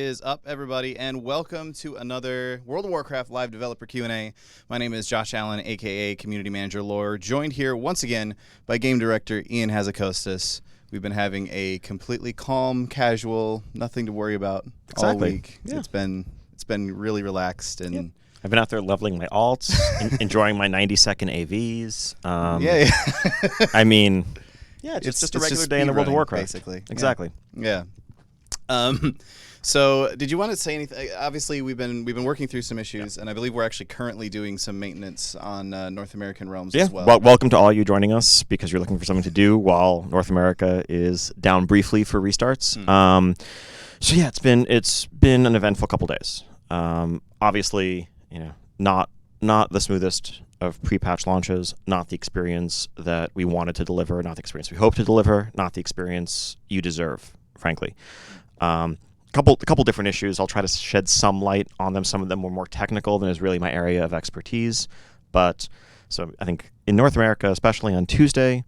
Is up, everybody, and welcome to another World of Warcraft live developer Q&A. My name is Josh Allen, aka Community Manager Lore, joined here once again by Game Director Ion Hazzikostas. We've been having a completely calm, casual, nothing to worry about all week. Yeah. It's been really relaxed, and I've been out there leveling my alts, enjoying my 90-second AVs. I mean, it's just a regular day in the World of Warcraft, basically. Exactly. Yeah. So, did you want to say anything? Obviously, we've been working through some issues, and I believe we're actually currently doing some maintenance on North American realms as well. Welcome to all you joining us because you're looking for something to do while North America is down briefly for restarts. It's been an eventful couple days. Obviously, not the smoothest of pre-patch launches, not the experience that we wanted to deliver, not the experience we hope to deliver, not the experience you deserve, frankly. Couple different issues. I'll try to shed some light on them. Some of them were more technical than is really my area of expertise. So I think in North America, especially on Tuesday,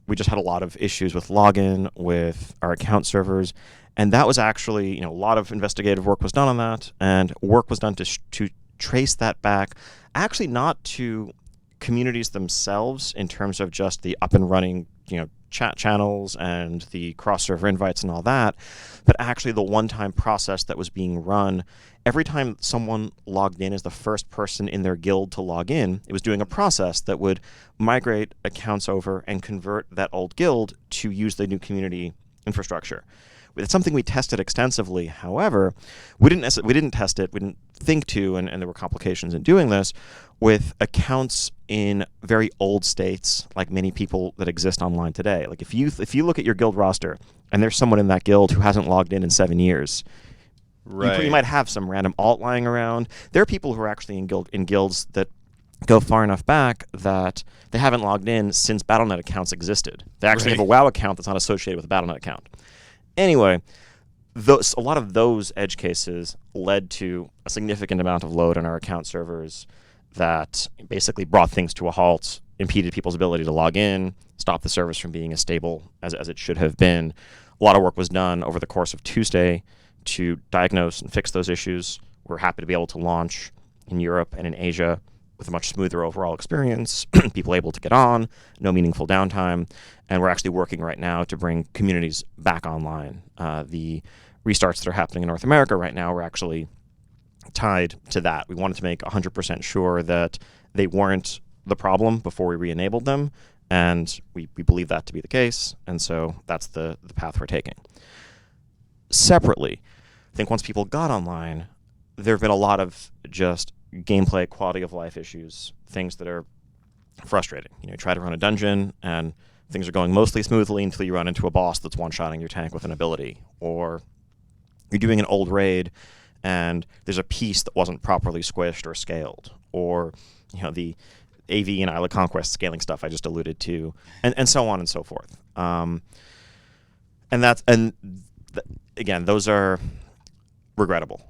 we just had a lot of issues with login, with our account servers, and that was actually, a lot of investigative work was done on that, and work was done to trace that back, actually not to communities themselves in terms of just the up and running, chat channels and the cross-server invites and all that, but actually the one-time process that was being run. Every time someone logged in as the first person in their guild to log in, it was doing a process that would migrate accounts over and convert that old guild to use the new community infrastructure. It's something we tested extensively. However, we didn't test it, we didn't think to, and there were complications in doing this, with accounts in very old states, like many people that exist online today. Like if you look at your guild roster, and there's someone in that guild who hasn't logged in 7 years, right. You might have some random alt lying around. There are people who are actually in guilds that go far enough back that they haven't logged in since Battle.net accounts existed. They actually have a WoW account that's not associated with a Battle.net account. Anyway, a lot of those edge cases led to a significant amount of load on our account servers that basically brought things to a halt, impeded people's ability to log in, stopped the service from being as stable as it should have been. A lot of work was done over the course of Tuesday to diagnose and fix those issues. We're happy to be able to launch in Europe and in Asia with a much smoother overall experience, people able to get on, no meaningful downtime, and we're actually working right now to bring communities back online. The restarts that are happening in North America right now are actually tied to that. We wanted to make 100% sure that they weren't the problem before we re-enabled them, and we believe that to be the case, and so that's the path we're taking. Separately, I think once people got online, there have been a lot of just gameplay, quality of life issues, things that are frustrating. You try to run a dungeon and things are going mostly smoothly until you run into a boss that's one-shotting your tank with an ability, or you're doing an old raid and there's a piece that wasn't properly squished or scaled, or the AV and Isle of Conquest scaling stuff I just alluded to, and so on and so forth. Again, those are regrettable.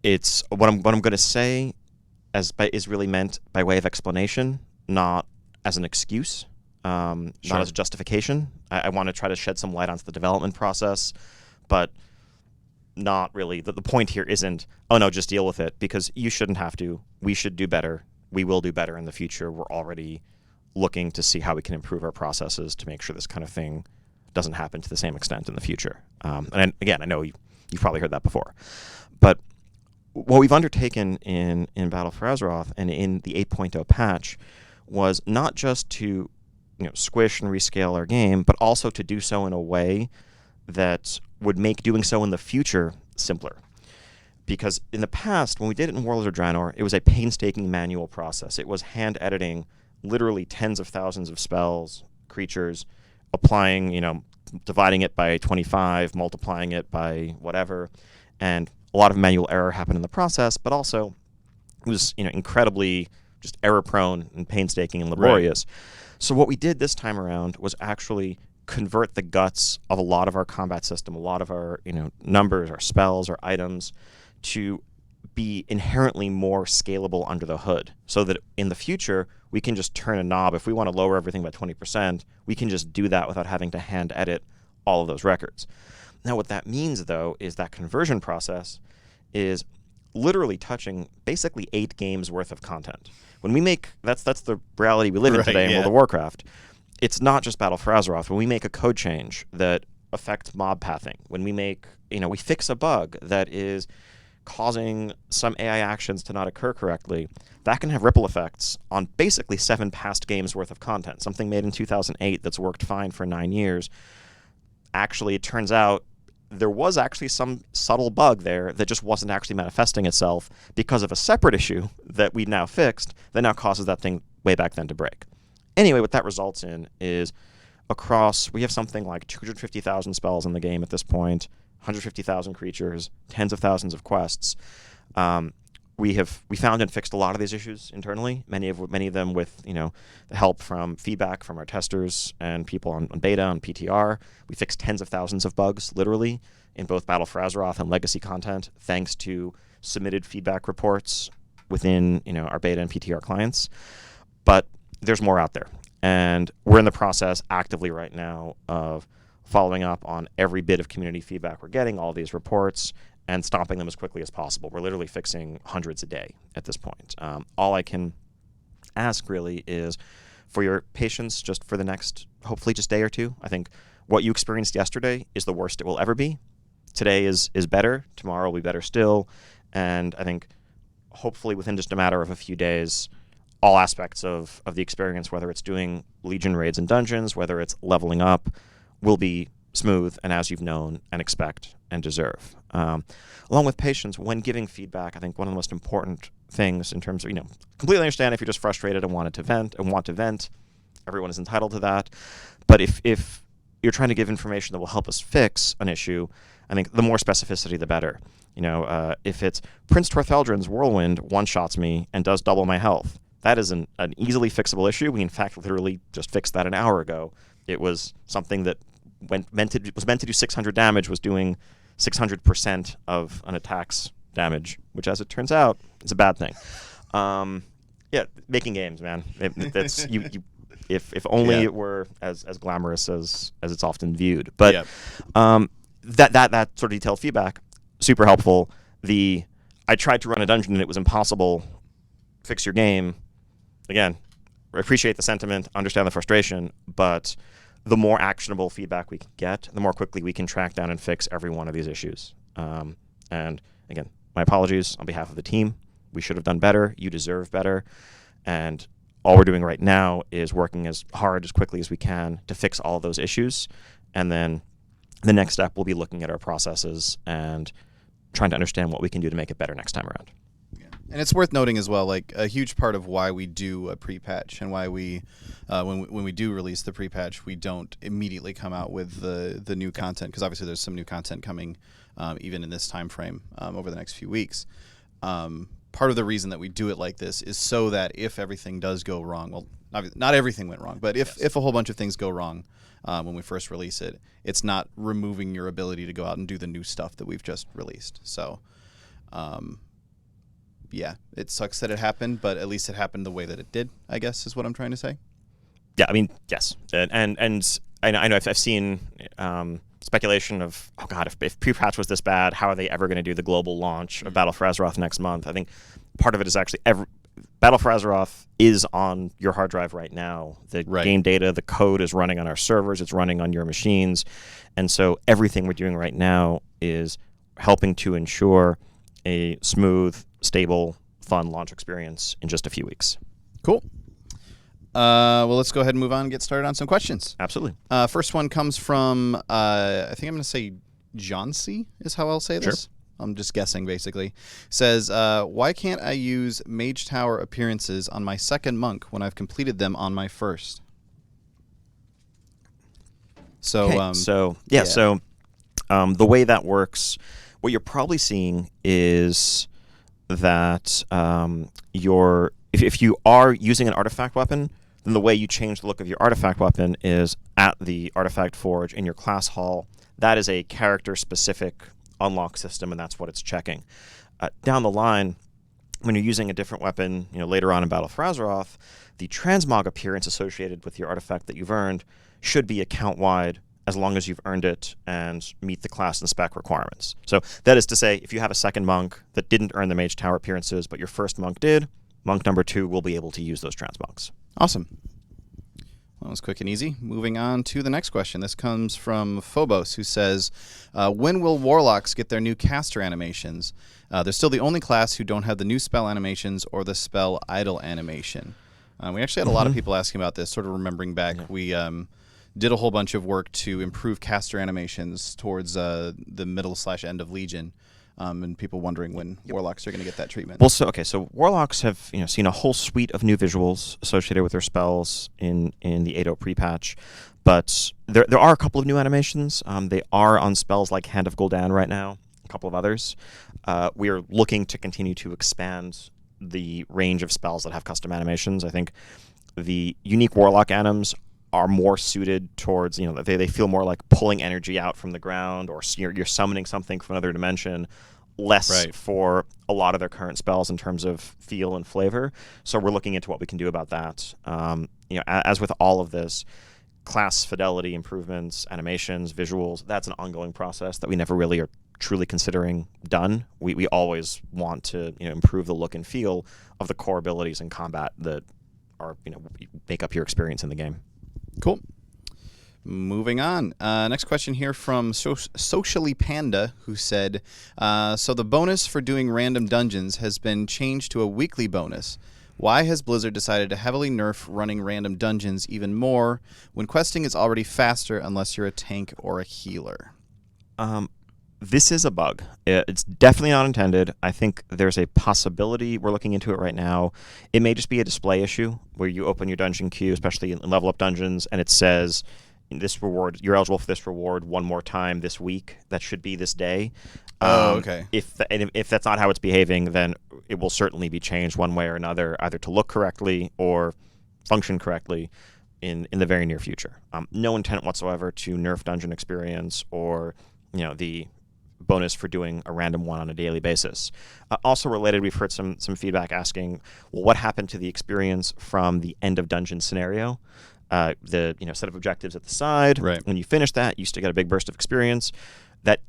It's what I'm going to say is really meant by way of explanation, not as an excuse, not as a justification. I want to try to shed some light onto the development process, but not really. The point here isn't, oh no, just deal with it, because you shouldn't have to. We should do better. We will do better in the future. We're already looking to see how we can improve our processes to make sure this kind of thing doesn't happen to the same extent in the future. And again, I know you've probably heard that before, but what we've undertaken in Battle for Azeroth and in the 8.0 patch was not just to squish and rescale our game, but also to do so in a way that would make doing so in the future simpler. Because in the past, when we did it in Warlords of Draenor, it was a painstaking manual process. It was hand editing literally tens of thousands of spells, creatures, applying, dividing it by 25, multiplying it by whatever, and a lot of manual error happened in the process, but also it was incredibly just error-prone and painstaking and laborious. Right. So what we did this time around was actually convert the guts of a lot of our combat system, a lot of our numbers, our spells, our items, to be inherently more scalable under the hood, so that in the future we can just turn a knob. If we want to lower everything by 20%, we can just do that without having to hand edit all of those records. Now, what that means, though, is that conversion process is literally touching basically 8 games worth of content. When we make that's the reality we live in today in World of Warcraft. It's not just Battle for Azeroth. When we make a code change that affects mob pathing, when we make we fix a bug that is causing some AI actions to not occur correctly, that can have ripple effects on basically 7 past games worth of content. Something made in 2008 that's worked fine for 9 years. Actually, it turns out there was actually some subtle bug there that just wasn't actually manifesting itself because of a separate issue that we now fixed that now causes that thing way back then to break. Anyway, what that results in is we have something like 250,000 spells in the game at this point, 150,000 creatures, tens of thousands of quests. We found and fixed a lot of these issues internally. Many of them with the help from feedback from our testers and people on beta on PTR. We fixed tens of thousands of bugs literally in both Battle for Azeroth and legacy content, thanks to submitted feedback reports within our beta and PTR clients. But there's more out there, and we're in the process actively right now of following up on every bit of community feedback we're getting, all these reports, and stopping them as quickly as possible. We're literally fixing hundreds a day at this point. All I can ask really is for your patience just for the next, hopefully just day or two. I think what you experienced yesterday is the worst it will ever be. Today is better. Tomorrow will be better still. And I think hopefully within just a matter of a few days, all aspects of the experience, whether it's doing Legion raids and dungeons, whether it's leveling up, will be smooth and as you've known and expect and deserve. Along with patience, when giving feedback, I think one of the most important things in terms of, completely understand if you're just frustrated and want to vent, everyone is entitled to that. But if you're trying to give information that will help us fix an issue, I think the more specificity, the better. If it's Prince Tortheldrin's Whirlwind one-shots me and does double my health, that is an easily fixable issue. We, in fact, literally just fixed that an hour ago. It was something that was meant to do 600 damage, was doing 600% of an attack's damage, which, as it turns out, is a bad thing. Making games, man. That's if only it were as glamorous as it's often viewed. But that sort of detailed feedback, super helpful. I tried to run a dungeon and it was impossible. Fix your game. Again, I appreciate the sentiment, understand the frustration, but the more actionable feedback we can get, the more quickly we can track down and fix every one of these issues. And again, my apologies on behalf of the team. We should have done better. You deserve better. And all we're doing right now is working as hard, as quickly as we can to fix all of those issues. And then the next step will be looking at our processes and trying to understand what we can do to make it better next time around. And it's worth noting as well, like a huge part of why we do a pre-patch and why we, when we do release the pre-patch, we don't immediately come out with the new content, because obviously there's some new content coming even in this time frame over the next few weeks. Part of the reason that we do it like this is so that if everything does go wrong, well, not everything went wrong, but if a whole bunch of things go wrong when we first release it, it's not removing your ability to go out and do the new stuff that we've just released. So, yeah, it sucks that it happened, but at least it happened the way that it did, I guess, is what I'm trying to say. Yeah, I mean, yes. And I know I've seen speculation of, oh God, if pre-patch was this bad, how are they ever going to do the global launch of Battle for Azeroth next month? I think part of it is actually Battle for Azeroth is on your hard drive right now. The game data, the code is running on our servers, it's running on your machines. And so everything we're doing right now is helping to ensure a smooth, stable, fun launch experience in just a few weeks. Cool. Well, let's go ahead and move on and get started on some questions. Absolutely. First one comes from, I think I'm going to say John C. is how I'll say this. Sure. I'm just guessing, basically. Says, why can't I use Mage Tower appearances on my second monk when I've completed them on my first? So, okay. So the way that works, what you're probably seeing is that if you are using an artifact weapon, then the way you change the look of your artifact weapon is at the artifact forge in your class hall. That is a character-specific unlock system, and that's what it's checking. Down the line, when you're using a different weapon, later on in Battle for Azeroth, the transmog appearance associated with your artifact that you've earned should be account-wide as long as you've earned it and meet the class and spec requirements. So that is to say, if you have a second monk that didn't earn the Mage Tower appearances, but your first monk did, monk number 2 will be able to use those transmogs. Awesome. Well, that was quick and easy. Moving on to the next question. This comes from Phobos, who says, when will Warlocks get their new caster animations? They're still the only class who don't have the new spell animations or the spell idle animation. We actually had a lot of people asking about this, sort of remembering back. We did a whole bunch of work to improve caster animations towards the middle/end of Legion. And people wondering when Warlocks are going to get that treatment. Well, so Warlocks have seen a whole suite of new visuals associated with their spells in the 8.0 pre-patch, but there are a couple of new animations. They are on spells like Hand of Gul'dan right now, a couple of others. We are looking to continue to expand the range of spells that have custom animations. I think the unique Warlock anims are more suited towards, they feel more like pulling energy out from the ground, or you're summoning something from another dimension, less for a lot of their current spells in terms of feel and flavor. So we're looking into what we can do about that. As with all of this, class fidelity improvements, animations, visuals, that's an ongoing process that we never really are truly considering done. We always want to improve the look and feel of the core abilities in combat that are make up your experience in the game. Cool. Moving on. Next question here from Socially Panda, who said, so the bonus for doing random dungeons has been changed to a weekly bonus. Why has Blizzard decided to heavily nerf running random dungeons even more when questing is already faster unless you're a tank or a healer? This is a bug. It's definitely not intended. I think there's a possibility. We're looking into it right now. It may just be a display issue where you open your dungeon queue, especially in level up dungeons, and it says this reward, you're eligible for this reward one more time this week. That should be this day. Okay. If that's not how it's behaving, then it will certainly be changed one way or another, either to look correctly or function correctly in the very near future. No intent whatsoever to nerf dungeon experience or the bonus for doing a random one on a daily basis. Also related, we've heard some feedback asking, well, what happened to the experience from the end of dungeon scenario? The set of objectives at the side. Right. When you finish that, you used to get a big burst of experience. That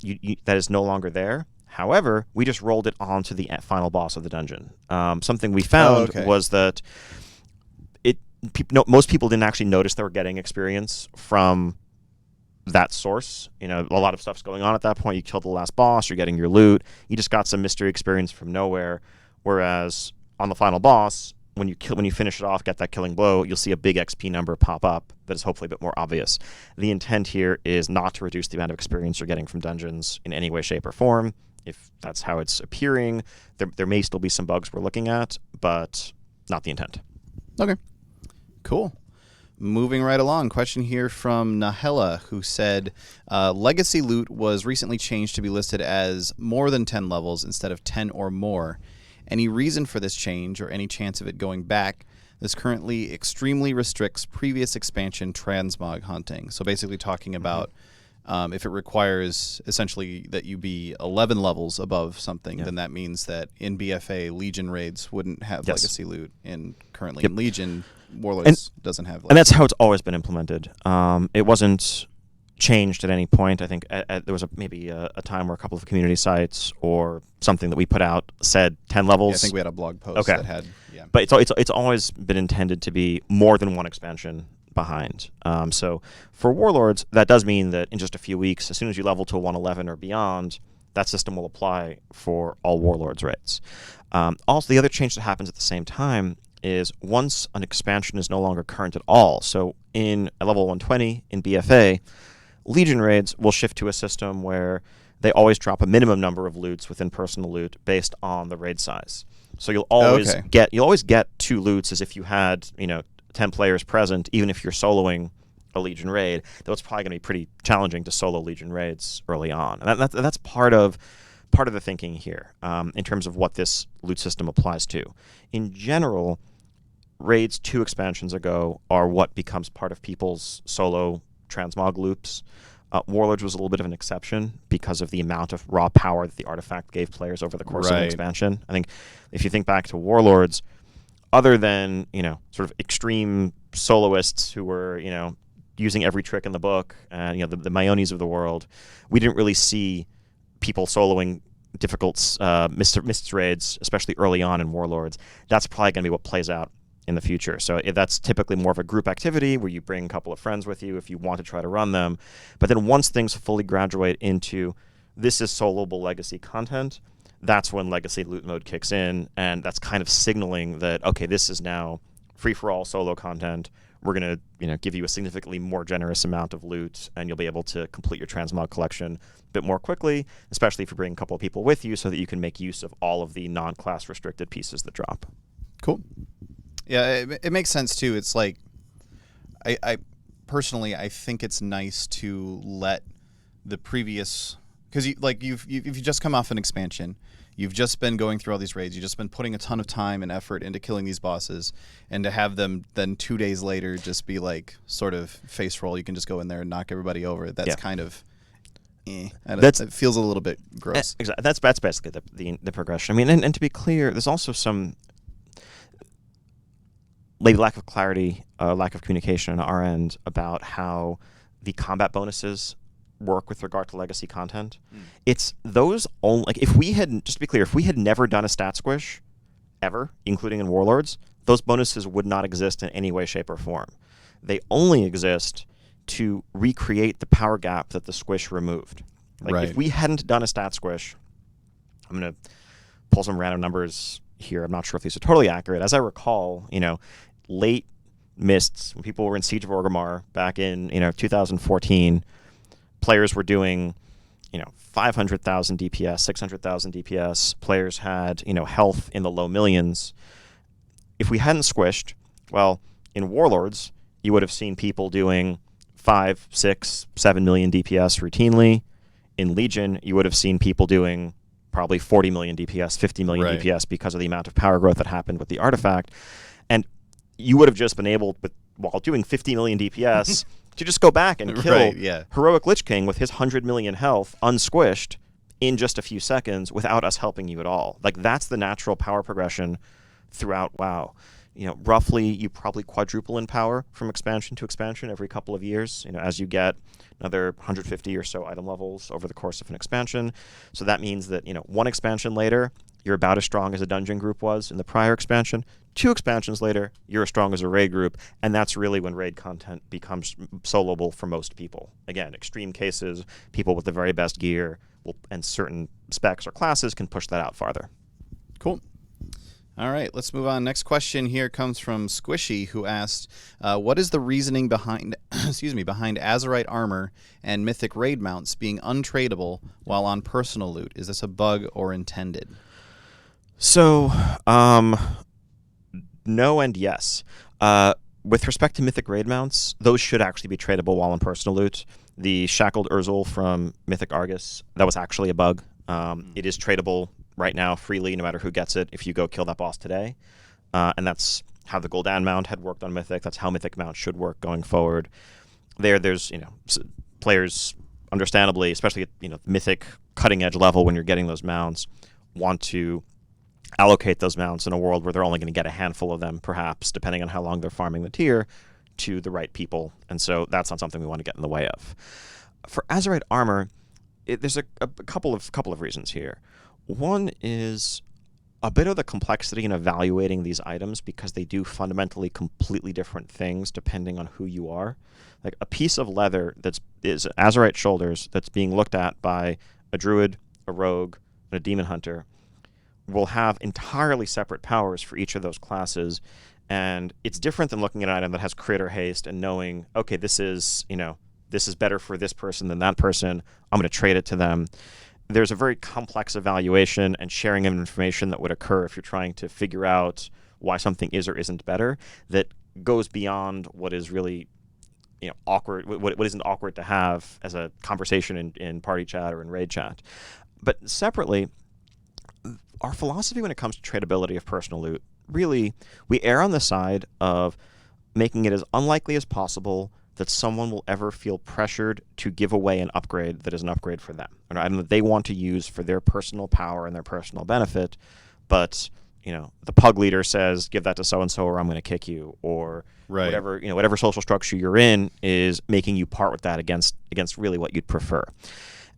that is no longer there. However, we just rolled it onto the final boss of the dungeon. Something we found was that most people didn't actually notice they were getting experience from that source. A lot of stuff's going on at that point. You killed the last boss, you're getting your loot, you just got some mystery experience from nowhere. Whereas on the final boss, when you finish it off, get that killing blow, you'll see a big XP number pop up that is hopefully a bit more obvious. The intent here is not to reduce the amount of experience you're getting from dungeons in any way, shape, or form. If that's how it's appearing, there may still be some bugs we're looking at, but not the intent. Okay. Cool. Moving right along, question here from Nahela, who said, Legacy loot was recently changed to be listed as more than 10 levels instead of 10 or more. Any reason for this change or any chance of it going back? This currently extremely restricts previous expansion transmog hunting. So basically talking about if it requires essentially that you be 11 levels above something, then that means that in BFA, Legion raids wouldn't have Legacy loot. And currently in Legion, Warlords doesn't have Legacy. And that's how it's always been implemented. It wasn't changed at any point. I think there was maybe a time where a couple of community sites or something that we put out said 10 levels. Yeah, I think we had a blog post that had, But it's always been intended to be more than one expansion behind. So for Warlords, that does mean that in just a few weeks, as soon as you level to 111 or beyond, that system will apply for all Warlords raids. Also, the other change that happens at the same time is once an expansion is no longer current at all. So in a level 120 in BFA, Legion raids will shift to a system where they always drop a minimum number of loots within personal loot based on the raid size. So you'll always get 2 loots as if you had 10 players present, even if you're soloing a Legion raid. Though it's probably going to be pretty challenging to solo Legion raids early on, and that's part of the thinking here in terms of what this loot system applies to. In general, raids 2 expansions ago are what becomes part of people's solo transmog loops. Warlords was a little bit of an exception because of the amount of raw power that the artifact gave players over the course of an expansion. I think if you think back to Warlords, other than sort of extreme soloists who were using every trick in the book, and the Myones of the world, we didn't really see people soloing difficult Mists raids, especially early on in Warlords. That's probably going to be what plays out in the future. So that's typically more of a group activity where you bring a couple of friends with you if you want to try to run them. But then once things fully graduate into this is soloable legacy content, that's when legacy loot mode kicks in, and that's kind of signaling that, okay, this is now free-for-all solo content. We're going to give you a significantly more generous amount of loot, and you'll be able to complete your transmog collection a bit more quickly, especially if you bring a couple of people with you so that you can make use of all of the non-class restricted pieces that drop. Cool. Yeah, it makes sense, too. It's like, I personally, I think it's nice to let the previous... Because you've just come off an expansion, you've just been going through all these raids, you've just been putting a ton of time and effort into killing these bosses, and to have them then 2 days later just be like sort of face roll, you can just go in there and knock everybody over. That's kind of, it feels a little bit gross. Exactly. That's basically the progression. I mean, and to be clear, there's also some maybe lack of clarity, lack of communication on our end about how the combat bonuses work with regard to legacy content. It's those only, like, if we had, just to be clear, if we had never done a stat squish ever, including in Warlords, those bonuses would not exist in any way, shape, or form. They only exist to recreate the power gap that the squish removed. If we hadn't done a stat squish, I'm going to pull some random numbers here. I'm not sure if these are totally accurate. As I recall, late Mists, when people were in Siege of Orgrimmar back in 2014, players were doing, 500,000 DPS, 600,000 DPS. Players had, health in the low millions. If we hadn't squished, well, in Warlords, you would have seen people doing 5, 6, 7 million DPS routinely. In Legion, you would have seen people doing probably 40 million DPS, 50 million DPS because of the amount of power growth that happened with the artifact. And you would have just been able, while doing 50 million DPS, to just go back and kill Heroic Lich King with his 100 million health unsquished in just a few seconds without us helping you at all. Like, that's the natural power progression throughout WoW. Roughly, you probably quadruple in power from expansion to expansion every couple of years, as you get another 150 or so item levels over the course of an expansion. So that means that, one expansion later, you're about as strong as a dungeon group was in the prior expansion. 2 expansions later, you're as strong as a raid group, and that's really when raid content becomes soloable for most people. Again, extreme cases, people with the very best gear and certain specs or classes can push that out farther. Cool. All right, let's move on. Next question here comes from Squishy, who asked, what is the reasoning behind behind Azurite Armor and Mythic raid mounts being untradeable while on personal loot? Is this a bug or intended? So, no and yes. With respect to Mythic raid mounts, those should actually be tradable while on personal loot. The Shackled Urzel from Mythic Argus, that was actually a bug. It is tradable right now freely, no matter who gets it, if you go kill that boss today. And that's how the Gul'dan mount had worked on Mythic. That's how Mythic mount should work going forward. There's players, understandably, especially at Mythic cutting edge level when you're getting those mounts, want to allocate those mounts in a world where they're only going to get a handful of them, perhaps, depending on how long they're farming the tier, to the right people. And so that's not something we want to get in the way of. For Azurite Armor, there's a couple of reasons here. One is a bit of the complexity in evaluating these items because they do fundamentally completely different things depending on who you are. Like a piece of leather is Azurite shoulders that's being looked at by a druid, a rogue, and a demon hunter will have entirely separate powers for each of those classes, and it's different than looking at an item that has crit or haste and knowing, okay, this is better for this person than that person, I'm going to trade it to them. There's a very complex evaluation and sharing of information that would occur if you're trying to figure out why something is or isn't better that goes beyond what is really awkward, what isn't awkward to have as a conversation in party chat or in raid chat. But separately, our philosophy when it comes to tradability of personal loot, really, we err on the side of making it as unlikely as possible that someone will ever feel pressured to give away an upgrade that is an upgrade for them, an item that they want to use for their personal power and their personal benefit, but the pug leader says, give that to so-and-so or I'm going to kick you, or Right. whatever social structure you're in is making you part with that against really what you'd prefer.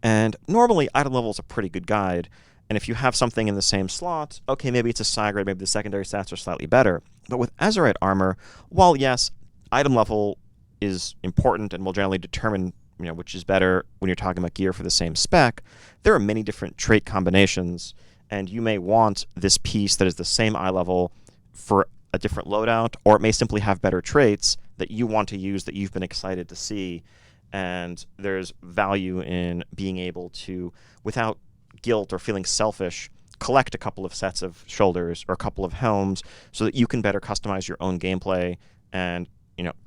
And normally, item level is a pretty good guide. And if you have something in the same slot, okay, maybe it's a psi grade, maybe the secondary stats are slightly better. But with Azurite Armor, while yes, item level is important and will generally determine which is better when you're talking about gear for the same spec, there are many different trait combinations, and you may want this piece that is the same eye level for a different loadout, or it may simply have better traits that you want to use that you've been excited to see. And there's value in being able to, without guilt or feeling selfish, collect a couple of sets of shoulders or a couple of helms so that you can better customize your own gameplay and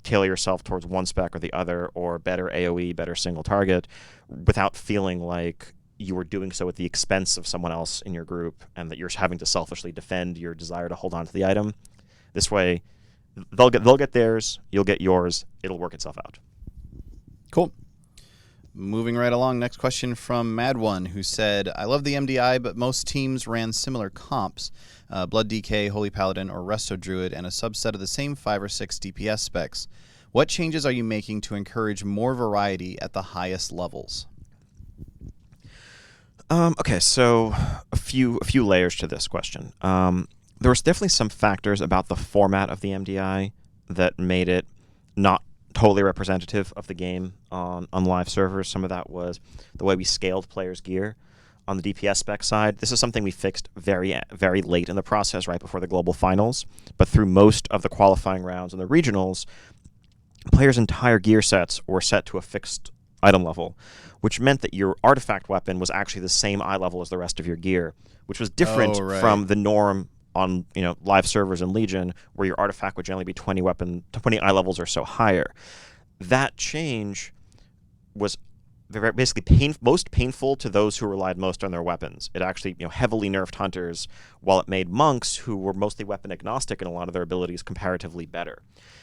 tailor yourself towards one spec or the other, or better AoE, better single target, without feeling like you were doing so at the expense of someone else in your group and that you're having to selfishly defend your desire to hold on to the item. This way, they'll get theirs, you'll get yours, it'll work itself out. Cool. Moving right along, next question from Mad One, who said, I love the MDI, but most teams ran similar comps, Blood DK, Holy Paladin, or Resto Druid, and a subset of the same 5 or 6 DPS specs. What changes are you making to encourage more variety at the highest levels? Okay, so a few layers to this question. There was definitely some factors about the format of the MDI that made it not totally representative of the game on live servers. Some of that was the way we scaled players' gear. On the DPS spec side, this is something we fixed very, very late in the process, right before the global finals. But through most of the qualifying rounds and the regionals, players' entire gear sets were set to a fixed item level, which meant that your artifact weapon was actually the same eye level as the rest of your gear, which was different from the norm on live servers in Legion, where your artifact would generally be 20 eye levels or so higher. That change was basically most painful to those who relied most on their weapons. It actually heavily nerfed hunters, while it made monks, who were mostly weapon agnostic in a lot of their abilities, comparatively better.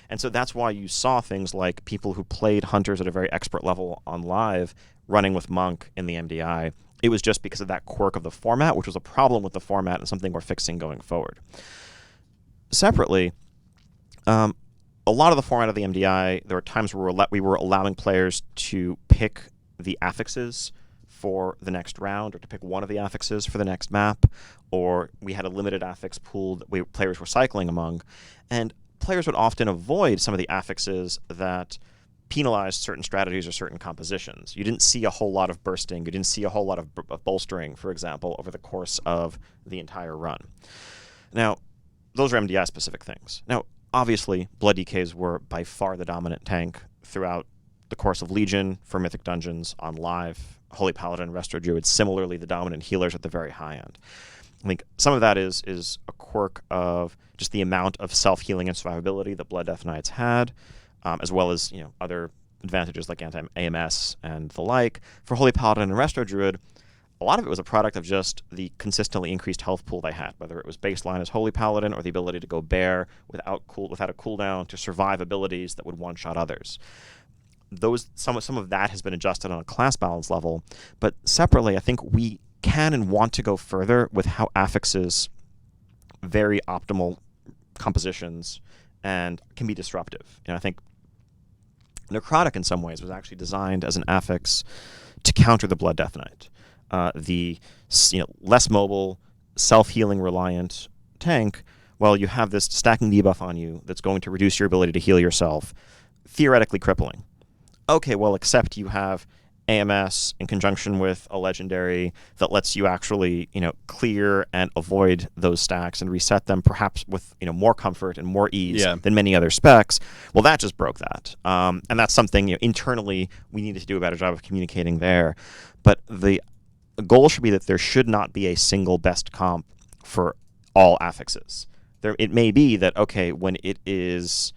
And so that's why you saw things like people who played hunters at a very expert level on live running with monk in the MDI. It was just because of that quirk of the format, which was a problem with the format and something we're fixing going forward. Separately, a lot of the format of the MDI, there were times where we were allowing players to pick the affixes for the next round, or to pick one of the affixes for the next map, or we had a limited affix pool that players were cycling among, and players would often avoid some of the affixes that penalized certain strategies or certain compositions. You didn't see a whole lot of bursting, you didn't see a whole lot of bolstering, for example, over the course of the entire run. Now, those are MDI-specific things. Now, obviously, Blood DKs were by far the dominant tank throughout the course of Legion, for Mythic Dungeons, on live. Holy Paladin, Resto Druid, similarly the dominant healers at the very high end. I think some of that is a quirk of just the amount of self-healing and survivability that Blood Death Knights had, as well as other advantages like anti-AMS and the like. For Holy Paladin and Resto Druid, a lot of it was a product of just the consistently increased health pool they had, whether it was baseline as Holy Paladin or the ability to go bear without a cooldown to survive abilities that would one-shot others. Some of that has been adjusted on a class balance level, but separately, I think we can and want to go further with how affixes very optimal compositions and can be disruptive. I think Necrotic in some ways was actually designed as an affix to counter the Blood Death Knight. The less mobile, self-healing reliant tank, well, you have this stacking debuff on you that's going to reduce your ability to heal yourself, theoretically crippling. Okay, well, except you have AMS in conjunction with a legendary that lets you actually, clear and avoid those stacks and reset them, perhaps with, more comfort and more ease than many other specs. Well, that just broke that. And that's something, internally we needed to do a better job of communicating there. But the goal should be that there should not be a single best comp for all affixes. It may be that, okay, when it is,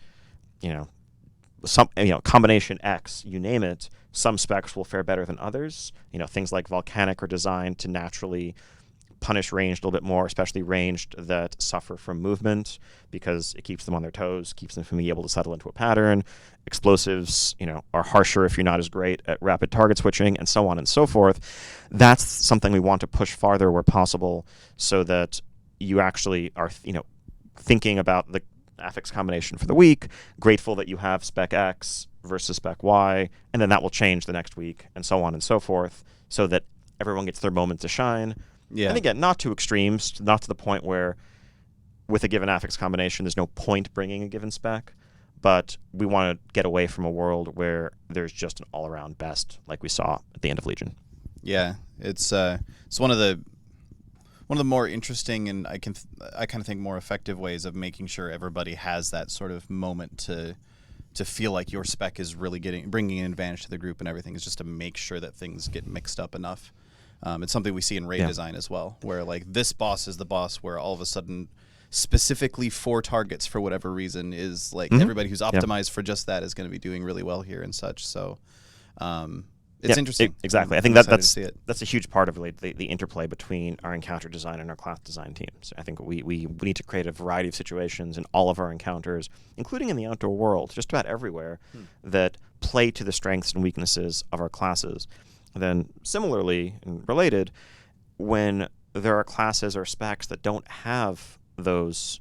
combination X, you name it, some specs will fare better than others. Things like Volcanic are designed to naturally punish ranged a little bit more, especially ranged that suffer from movement, because it keeps them on their toes, keeps them from being able to settle into a pattern. Explosives, are harsher if you're not as great at rapid target switching, and so on and so forth. That's something we want to push farther where possible, so that you actually are, thinking about the affix combination for the week, grateful that you have spec X versus spec Y, and then that will change the next week, and so on and so forth, so that everyone gets their moment to shine. Yeah. And again, not to extremes, not to the point where with a given affix combination, there's no point bringing a given spec, but we want to get away from a world where there's just an all-around best, like we saw at the end of Legion. Yeah, it's one of the more interesting and I kind of think more effective ways of making sure everybody has that sort of moment to feel like your spec is really bringing an advantage to the group and everything, is just to make sure that things get mixed up enough. It's something we see in raid design as well, where like this boss is the boss where all of a sudden specifically for targets for whatever reason is like everybody who's optimized for just that is going to be doing really well here and such. So it's interesting. Exactly. I think that's a huge part of really the interplay between our encounter design and our class design teams. I think we need to create a variety of situations in all of our encounters, including in the outdoor world, just about everywhere, that play to the strengths and weaknesses of our classes. And then similarly and related, when there are classes or specs that don't have those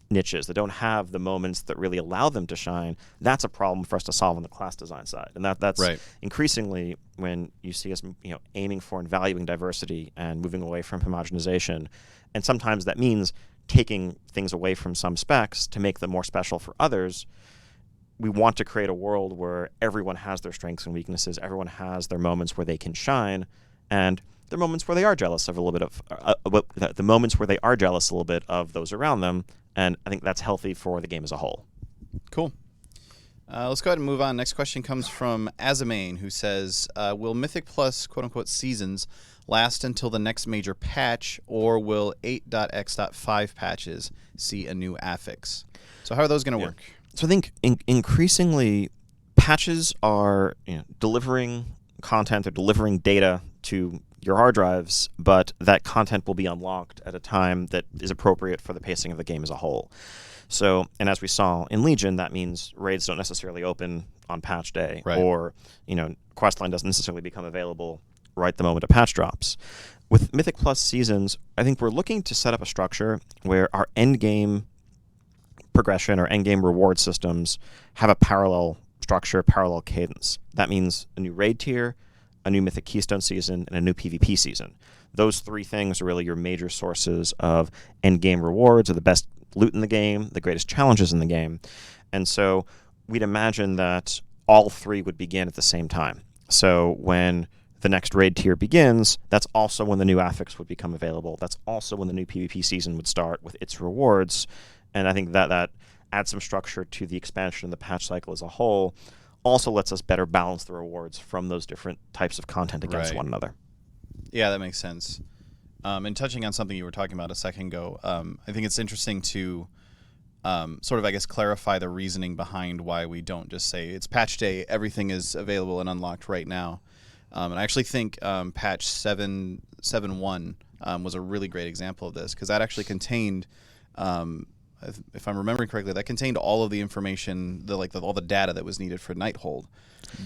niches, that don't have the moments that really allow them to shine, that's a problem for us to solve on the class design side. And that's right. Increasingly when you see us aiming for and valuing diversity and moving away from homogenization. And sometimes that means taking things away from some specs to make them more special for others. We want to create a world where everyone has their strengths and weaknesses, everyone has their moments where they can shine, and there are moments where they are jealous of a little bit of the moments where they are jealous a little bit of those around them. And I think that's healthy for the game as a whole. Cool. Let's go ahead and move on. Next question comes from Azamane, who says, will Mythic Plus, quote-unquote, seasons last until the next major patch, or will 8.x.5 patches see a new affix? So how are those going to work? So I think increasingly patches are delivering content or delivering data to your hard drives, but that content will be unlocked at a time that is appropriate for the pacing of the game as a whole. So, and as we saw in Legion, that means raids don't necessarily open on patch day, right. Or questline doesn't necessarily become available right the moment a patch drops. With Mythic Plus seasons, I think we're looking to set up a structure where our end game progression or end game reward systems have a parallel structure, parallel cadence. That means a new raid tier, a new Mythic Keystone season, and a new PvP season. Those three things are really your major sources of end-game rewards, or the best loot in the game, the greatest challenges in the game. And so we'd imagine that all three would begin at the same time. So when the next raid tier begins, that's also when the new affix would become available. That's also when the new PvP season would start with its rewards. And I think that adds some structure to the expansion of the patch cycle as a whole. Also lets us better balance the rewards from those different types of content against one another. Yeah, that makes sense. And touching on something you were talking about a second ago, I think it's interesting to sort of, I guess, clarify the reasoning behind why we don't just say it's patch day, everything is available and unlocked right now. And I actually think patch 7.1 was a really great example of this, because that actually contained if I'm remembering correctly, that contained all of the information, all the data that was needed for Nighthold.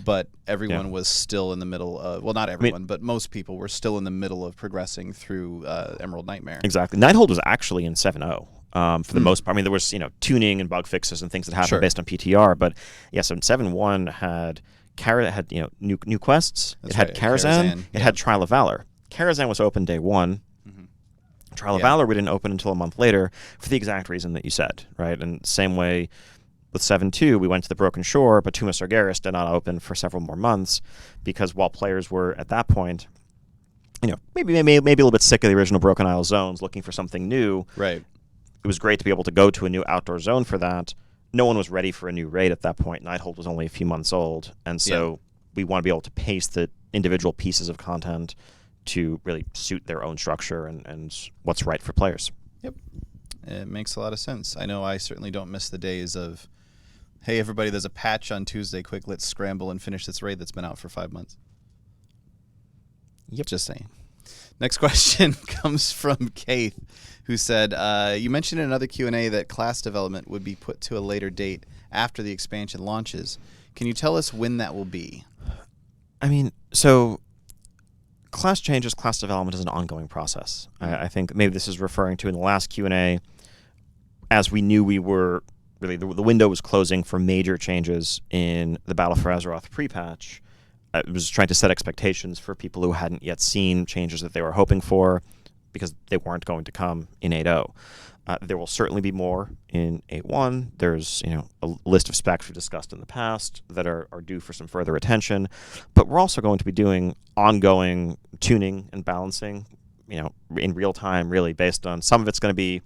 But everyone was still in the middle of, well, not everyone, but most people were still in the middle of progressing through Emerald Nightmare. Exactly. Nighthold was actually in 7.0 for the most part. I mean, there was tuning and bug fixes and things that happened based on PTR. But yeah, so 7.1 had new quests. It had Karazhan. It had Trial of Valor. Karazhan was open day one. Trial of Valor we didn't open until a month later for the exact reason that you said, right? And same way with 7.2, we went to the Broken Shore, but Tuma Sargeras did not open for several more months, because while players were at that point, maybe a little bit sick of the original Broken Isle zones, looking for something new. Right. It was great to be able to go to a new outdoor zone for that. No one was ready for a new raid at that point. Nighthold was only a few months old, and so we want to be able to pace the individual pieces of content to really suit their own structure and what's right for players. Yep. It makes a lot of sense. I know I certainly don't miss the days of, hey, everybody, there's a patch on Tuesday. Quick, let's scramble and finish this raid that's been out for 5 months. Yep. Just saying. Next question comes from Keith, who said, you mentioned in another Q&A that class development would be put to a later date after the expansion launches. Can you tell us when that will be? I mean, so class changes, class development is an ongoing process. I think maybe this is referring to in the last Q&A, as we knew we were, really the window was closing for major changes in the Battle for Azeroth pre-patch. It was trying to set expectations for people who hadn't yet seen changes that they were hoping for, because they weren't going to come in 8.0. There will certainly be more in 8.1. There's a list of specs we've discussed in the past that are due for some further attention, but we're also going to be doing ongoing tuning and balancing, in real time, really, based on some of it's going to be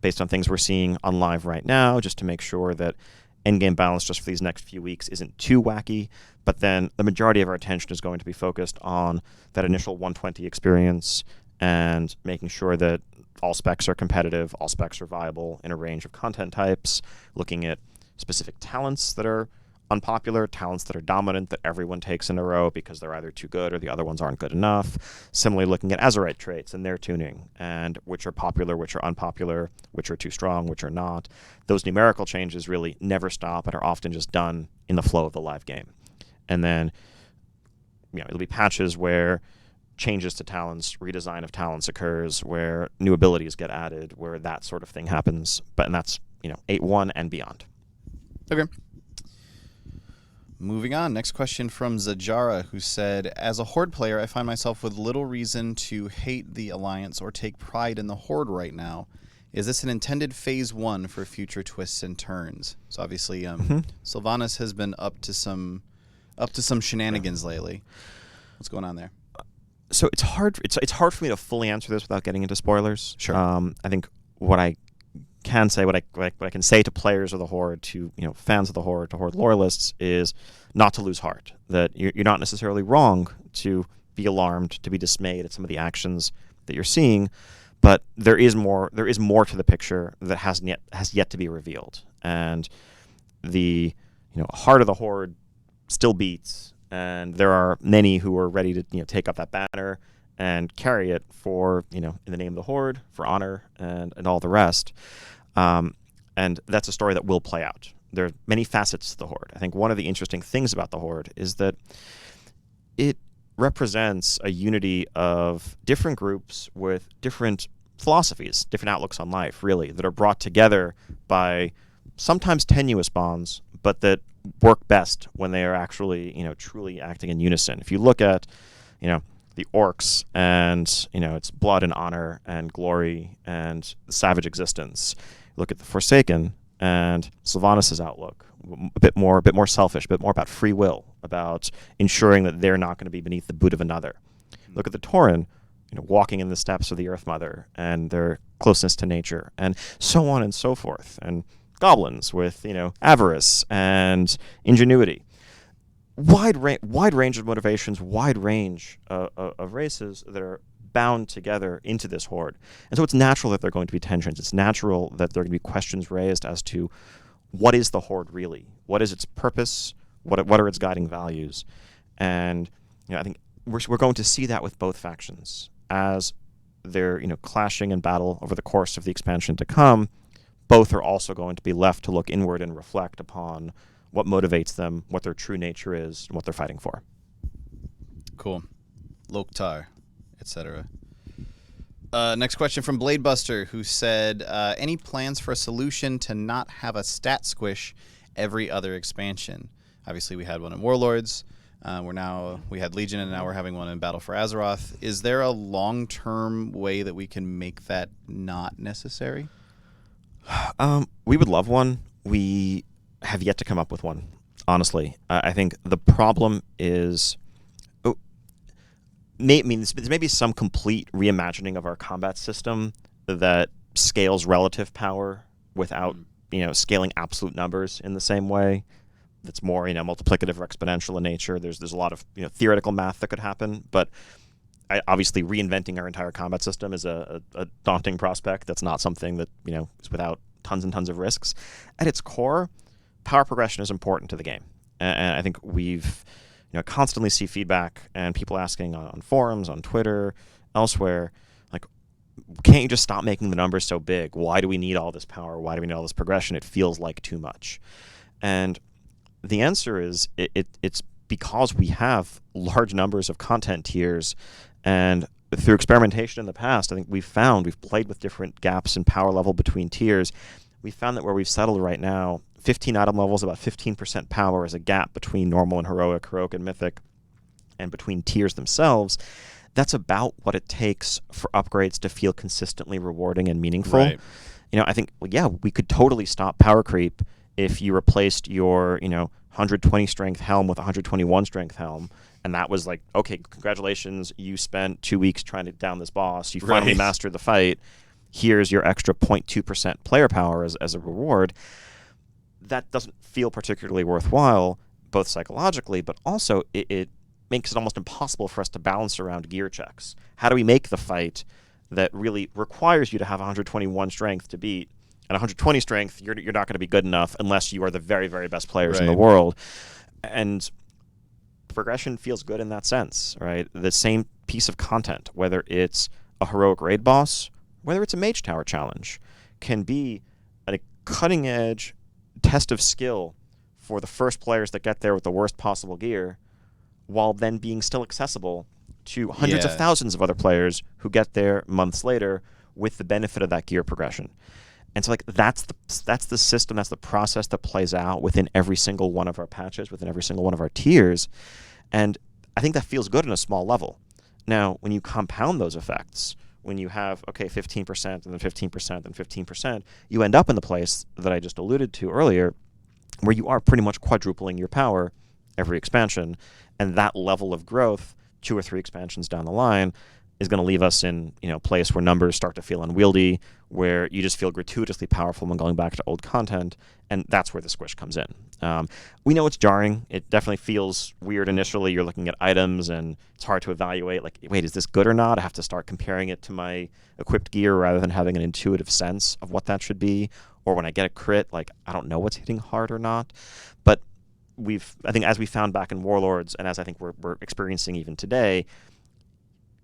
based on things we're seeing on live right now, just to make sure that endgame balance just for these next few weeks isn't too wacky. But then the majority of our attention is going to be focused on that initial 120 experience and making sure that all specs are competitive, all specs are viable in a range of content types, looking at specific talents that are unpopular, talents that are dominant that everyone takes in a row because they're either too good or the other ones aren't good enough. Similarly, looking at Azurite traits and their tuning, and which are popular, which are unpopular, which are too strong, which are not. Those numerical changes really never stop and are often just done in the flow of the live game. And then it'll be patches where changes to talents, redesign of talents occurs, where new abilities get added, where that sort of thing happens. And that's 8.1 and beyond. Okay. Moving on. Next question from Zajara, who said, as a Horde player, I find myself with little reason to hate the Alliance or take pride in the Horde right now. Is this an intended phase 1 for future twists and turns? So obviously, Sylvanas has been up to some shenanigans lately. What's going on there? So it's hard. It's hard for me to fully answer this without getting into spoilers. Sure. I think what I can say, what I can say to players of the Horde, to fans of the Horde, to Horde loyalists, is not to lose heart. That you're not necessarily wrong to be alarmed, to be dismayed at some of the actions that you're seeing, but there is more. There is more to the picture that has yet to be revealed, and the heart of the Horde still beats. And there are many who are ready to take up that banner and carry it for in the name of the Horde, for honor, and all the rest. And that's a story that will play out. There are many facets to the Horde. I think one of the interesting things about the Horde is that it represents a unity of different groups with different philosophies, different outlooks on life, really, that are brought together by sometimes tenuous bonds, but that work best when they are actually, truly acting in unison. If you look at, the Orcs and, its blood and honor and glory and the savage existence, look at the Forsaken and Sylvanas' outlook, a bit more selfish, a bit more about free will, about ensuring that they're not going to be beneath the boot of another. Look at the Tauren, walking in the steps of the Earth Mother and their closeness to nature, and so on and so forth. And goblins with avarice and ingenuity, wide range of motivations, wide range of races that are bound together into this Horde. And so it's natural that there are going to be tensions. It's natural that there are going to be questions raised as to what is the Horde really, what is its purpose, what are its guiding values. And I think we're going to see that with both factions as they're clashing in battle over the course of the expansion to come. Both are also going to be left to look inward and reflect upon what motivates them, what their true nature is, and what they're fighting for. Cool. Loktar, etc. Next question from Bladebuster, who said, any plans for a solution to not have a stat squish every other expansion? Obviously, we had one in Warlords. We had Legion, and now we're having one in Battle for Azeroth. Is there a long-term way that we can make that not necessary? We would love one. We have yet to come up with one, honestly. I think the problem is, there may be some complete reimagining of our combat system that scales relative power without, scaling absolute numbers in the same way. That's more, multiplicative or exponential in nature. There's a lot of, theoretical math that could happen, but obviously reinventing our entire combat system is a daunting prospect. That's not something that, is without tons and tons of risks. At its core, power progression is important to the game. And I think we've, constantly see feedback and people asking on forums, on Twitter, elsewhere, like, can't you just stop making the numbers so big? Why do we need all this power? Why do we need all this progression? It feels like too much. And the answer is it's because we have large numbers of content tiers And through experimentation in the past, I think we've played with different gaps in power level between tiers. We found that where we've settled right now, 15 item levels, about 15% power is a gap between normal and heroic and mythic, and between tiers themselves. That's about what it takes for upgrades to feel consistently rewarding and meaningful. Right. I think, we could totally stop power creep if you replaced your, 120 strength helm with 121 strength helm. And that was like, okay, congratulations, you spent 2 weeks trying to down this boss. You finally mastered the fight. Here's your extra 0.2% player power as a reward. That doesn't feel particularly worthwhile, both psychologically, but also it makes it almost impossible for us to balance around gear checks. How do we make the fight that really requires you to have 121 strength to beat? At 120 strength, you're not going to be good enough unless you are the very, very best players in the world. And progression feels good in that sense, right? The same piece of content, whether it's a heroic raid boss, whether it's a mage tower challenge, can be a cutting-edge test of skill for the first players that get there with the worst possible gear, while then being still accessible to hundreds of thousands of other players who get there months later with the benefit of that gear progression. And so, that's the system, that's the process that plays out within every single one of our patches, within every single one of our tiers. And I think that feels good on a small level. Now, when you compound those effects, when you have, 15% and then 15% and 15%, you end up in the place that I just alluded to earlier, where you are pretty much quadrupling your power every expansion. And that level of growth, 2 or 3 expansions down the line, is going to leave us in a place where numbers start to feel unwieldy, where you just feel gratuitously powerful when going back to old content, and that's where the squish comes in. We know it's jarring. It definitely feels weird initially. You're looking at items, and it's hard to evaluate, wait, is this good or not? I have to start comparing it to my equipped gear rather than having an intuitive sense of what that should be. Or when I get a crit, I don't know what's hitting hard or not. But I think as we found back in Warlords, and as I think we're experiencing even today,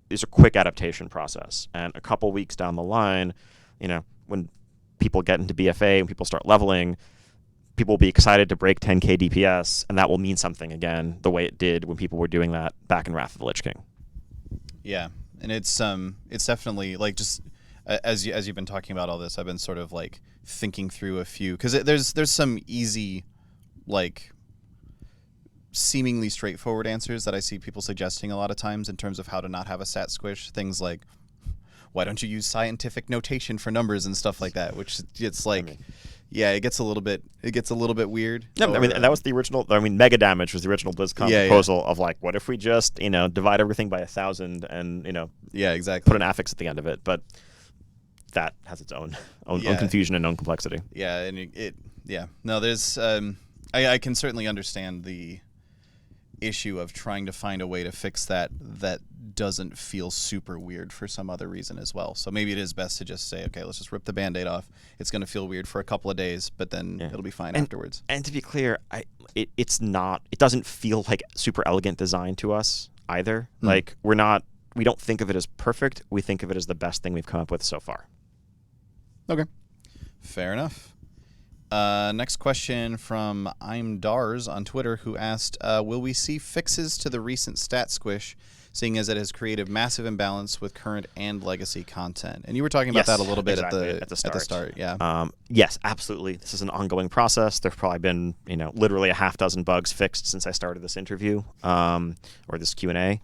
is a quick adaptation process. And a couple weeks down the line, when people get into BFA and people start leveling, people will be excited to break 10k DPS, and that will mean something again, the way it did when people were doing that back in Wrath of the Lich King. Yeah, and it's definitely just as you've been talking about all this, I've been sort of thinking through a few, because there's some easy seemingly straightforward answers that I see people suggesting a lot of times in terms of how to not have a stat squish. Things like, why don't you use scientific notation for numbers and stuff like that? Which it's it gets a little bit weird. Yeah, and that was the original. Mega Damage was the original BlizzCon proposal of what if we just divide everything by 1,000 and exactly put an affix at the end of it, but that has its own confusion and own complexity. Yeah, and there's I can certainly understand the issue of trying to find a way to fix that doesn't feel super weird for some other reason as well. So maybe it is best to just say, okay, let's just rip the Band-Aid off. It's going to feel weird for a couple of days, but then it'll be fine afterwards. And to be clear, it doesn't feel like super elegant design to us either. We don't think of it as perfect. We think of it as the best thing we've come up with so far. Okay. Fair enough. Next question from I'm Dars on Twitter, who asked, will we see fixes to the recent stat squish, seeing as it has created massive imbalance with current and legacy content? And you were talking about that a little bit at the start. Yeah. Yes, absolutely. This is an ongoing process. There's probably been literally a half dozen bugs fixed since I started this interview or this Q&A.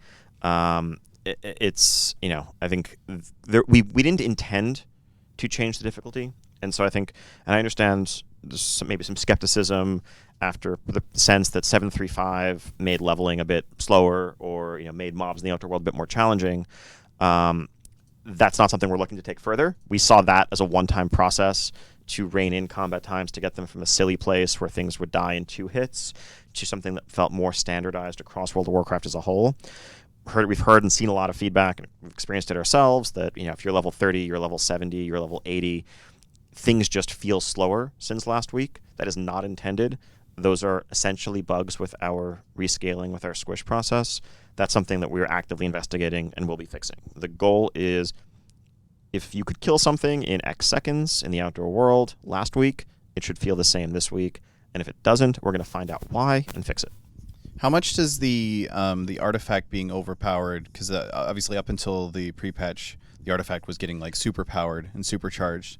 It's I think we didn't intend to change the difficulty, and so I think, and I understand there's maybe some skepticism after the sense that 7.3.5 made leveling a bit slower, or made mobs in the outer world a bit more challenging. That's not something we're looking to take further. We saw that as a one-time process to rein in combat times, to get them from a silly place where things would die in 2 hits to something that felt more standardized across World of Warcraft as a whole. We've heard and seen a lot of feedback, and we've experienced it ourselves, that if you're level 30, you're level 70, you're level 80, things just feel slower since last week. That is not intended. Those are essentially bugs with our rescaling, with our squish process. That's something that we're actively investigating and will be fixing. The goal is, if you could kill something in X seconds in the outdoor world last week, it should feel the same this week. And if it doesn't, we're going to find out why and fix it. How much does the artifact being overpowered? Because obviously, up until the pre-patch, the artifact was getting like super powered and supercharged,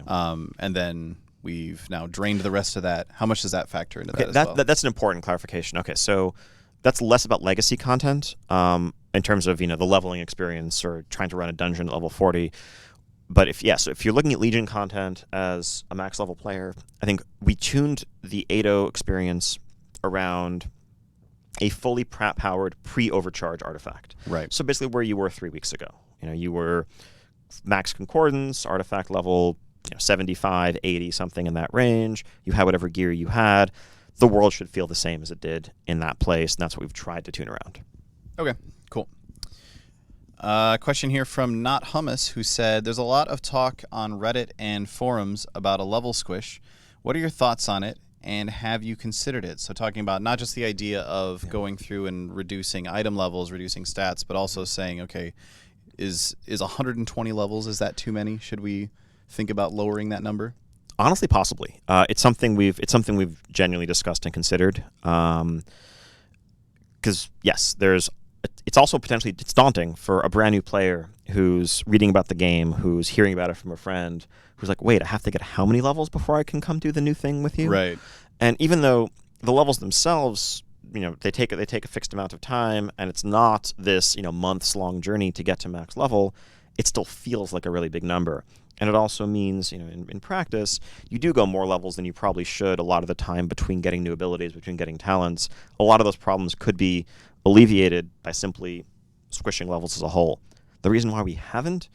and then we've now drained the rest of that. How much does that factor into that as well? That's an important clarification. Okay, so that's less about legacy content in terms of the leveling experience or trying to run a dungeon at level 40. But if you're looking at Legion content as a max level player, I think we tuned the 8.0 experience around a fully powered pre-overcharge artifact. Right. So basically where you were 3 weeks ago. You were max concordance, artifact level 75, 80, something in that range. You had whatever gear you had. The world should feel the same as it did in that place, and that's what we've tried to tune around. Okay, cool. Question here from Not Hummus, who said, there's a lot of talk on Reddit and forums about a level squish. What are your thoughts on it, and have you considered it? So talking about not just the idea of going through and reducing item levels, reducing stats, but also saying, okay, is 120 levels, is that too many? Should we think about lowering that number? Honestly, possibly. It's something we've genuinely discussed and considered. Because yes, it's also potentially daunting for a brand new player who's reading about the game, who's hearing about it from a friend, who's like, wait, I have to get how many levels before I can come do the new thing with you? Right. And even though the levels themselves, they take a fixed amount of time, and it's not this months long journey to get to max level, it still feels like a really big number. And it also means, in practice, you do go more levels than you probably should a lot of the time between getting new abilities, between getting talents. A lot of those problems could be alleviated by simply squishing levels as a whole. The reason why we haven't,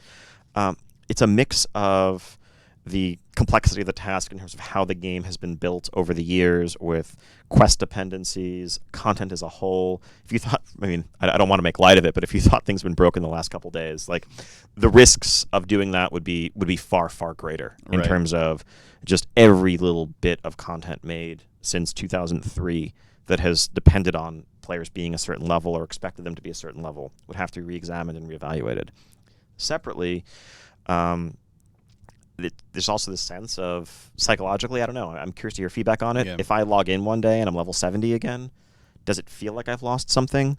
it's a mix of the complexity of the task in terms of how the game has been built over the years with quest dependencies, content as a whole. If you thought, I don't want to make light of it, but if you thought things have been broken the last couple of days, like the risks of doing that would be far, far greater in terms of just every little bit of content made since 2003 that has depended on players being a certain level or expected them to be a certain level would have to be re-examined and reevaluated. Separately, there's also this sense of psychologically, I don't know, I'm curious to hear feedback on it. Yeah. If I log in one day and I'm level 70 again, does it feel like I've lost something?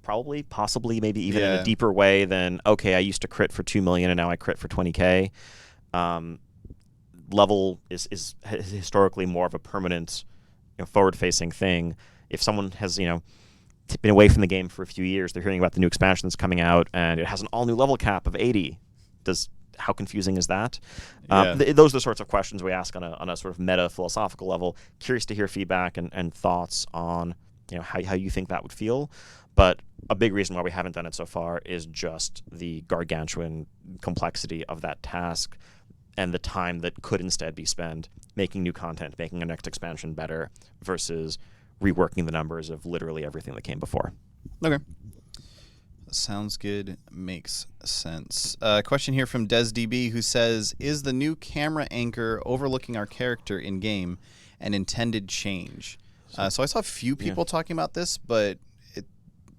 Probably, possibly, maybe even in a deeper way than, okay, I used to crit for 2 million and now I crit for 20K. Level is historically more of a permanent, forward-facing thing. If someone has, been away from the game for a few years, they're hearing about the new expansion that's coming out and it has an all-new level cap of 80. How confusing is that? Those are the sorts of questions we ask on a sort of meta philosophical level. Curious to hear feedback and thoughts on how you think that would feel. But a big reason why we haven't done it so far is just the gargantuan complexity of that task and the time that could instead be spent making new content, making a next expansion better versus reworking the numbers of literally everything that came before. Okay. Sounds good. Makes sense. Question here from DesDB, who says, is the new camera anchor overlooking our character in-game an intended change? So I saw a few people talking about this, but it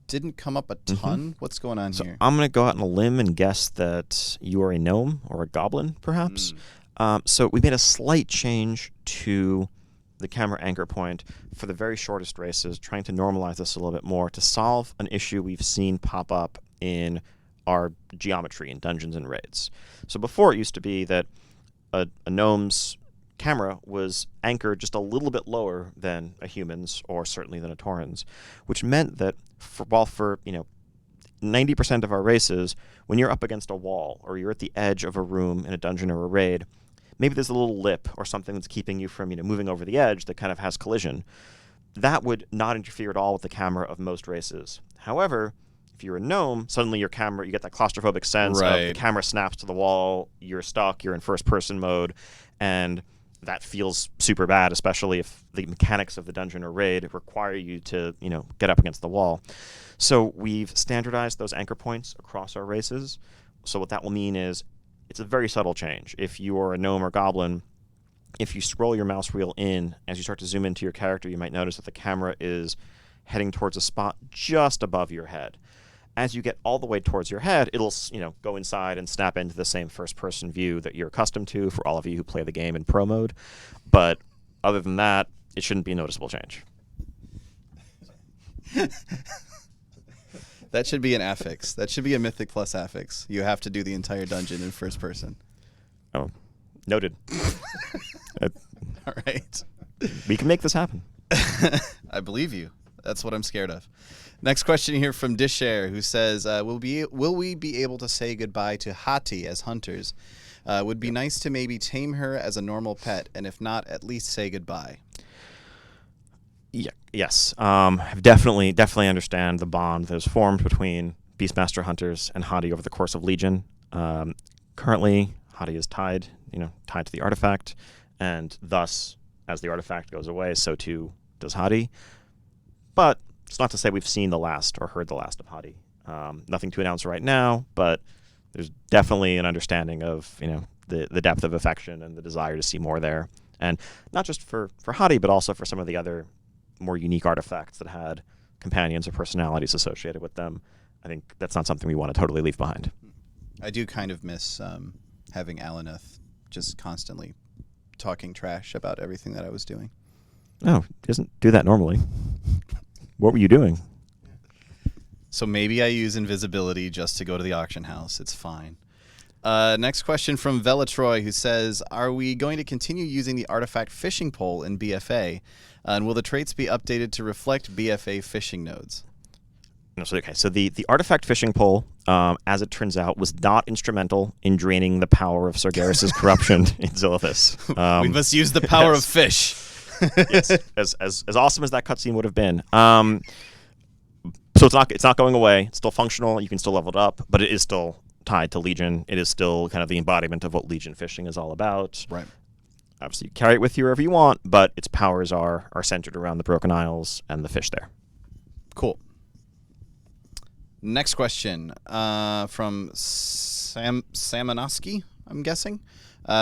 didn't come up a ton. What's going on here? I'm going to go out on a limb and guess that you are a gnome or a goblin, perhaps. So we made a slight change to the camera anchor point for the very shortest races, trying to normalize this a little bit more to solve an issue we've seen pop up in our geometry in dungeons and raids. So before it used to be that a gnome's camera was anchored just a little bit lower than a human's or certainly than a tauren's, which meant that for 90% of our races, when you're up against a wall or you're at the edge of a room in a dungeon or a raid, maybe there's a little lip or something that's keeping you from moving over the edge that kind of has collision. That would not interfere at all with the camera of most races. However, if you're a gnome, suddenly your camera, you get that claustrophobic sense of the camera snaps to the wall, you're stuck, you're in first-person mode, and that feels super bad, especially if the mechanics of the dungeon or raid require you to, get up against the wall. So we've standardized those anchor points across our races. So what that will mean is it's a very subtle change. If you are a gnome or goblin, if you scroll your mouse wheel in, as you start to zoom into your character, you might notice that the camera is heading towards a spot just above your head. As you get all the way towards your head, it'll go inside and snap into the same first-person view that you're accustomed to for all of you who play the game in pro mode. But other than that, it shouldn't be a noticeable change. That should be an affix. That should be a Mythic Plus affix. You have to do the entire dungeon in first person. Oh, noted. All right. We can make this happen. I believe you. That's what I'm scared of. Next question here from Dishair, who says, will we be able to say goodbye to Hati as hunters? Would be nice to maybe tame her as a normal pet, and if not, at least say goodbye. Yeah, yes. Definitely understand the bond that is formed between Beastmaster hunters and Hati over the course of Legion. Currently, Hati is tied to the artifact, and thus, as the artifact goes away, so too does Hati. But it's not to say we've seen the last or heard the last of Hati. Nothing to announce right now, but there's definitely an understanding of the depth of affection and the desire to see more there, and not just for Hati, but also for some of the other more unique artifacts that had companions or personalities associated with them. I think that's not something we want to totally leave behind. I do kind of miss having Alaneth just constantly talking trash about everything that I was doing. Oh, he doesn't do that normally. What were you doing? So maybe I use invisibility just to go to the auction house. It's fine. Next question from Velatroy, who says, are we going to continue using the artifact fishing pole in BFA? And will the traits be updated to reflect BFA fishing nodes? No, so the artifact fishing pole, as it turns out, was not instrumental in draining the power of Sargeras' corruption in Zilithus. We must use the power of fish. Yes, as awesome as that cutscene would have been. So it's not going away. It's still functional. You can still level it up, but it is still tied to Legion. It is still kind of the embodiment of what Legion fishing is all about. Right. Obviously, you carry it with you wherever you want, but its powers are centered around the Broken Isles and the fish there. Cool. Next question from Samanoski, I'm guessing.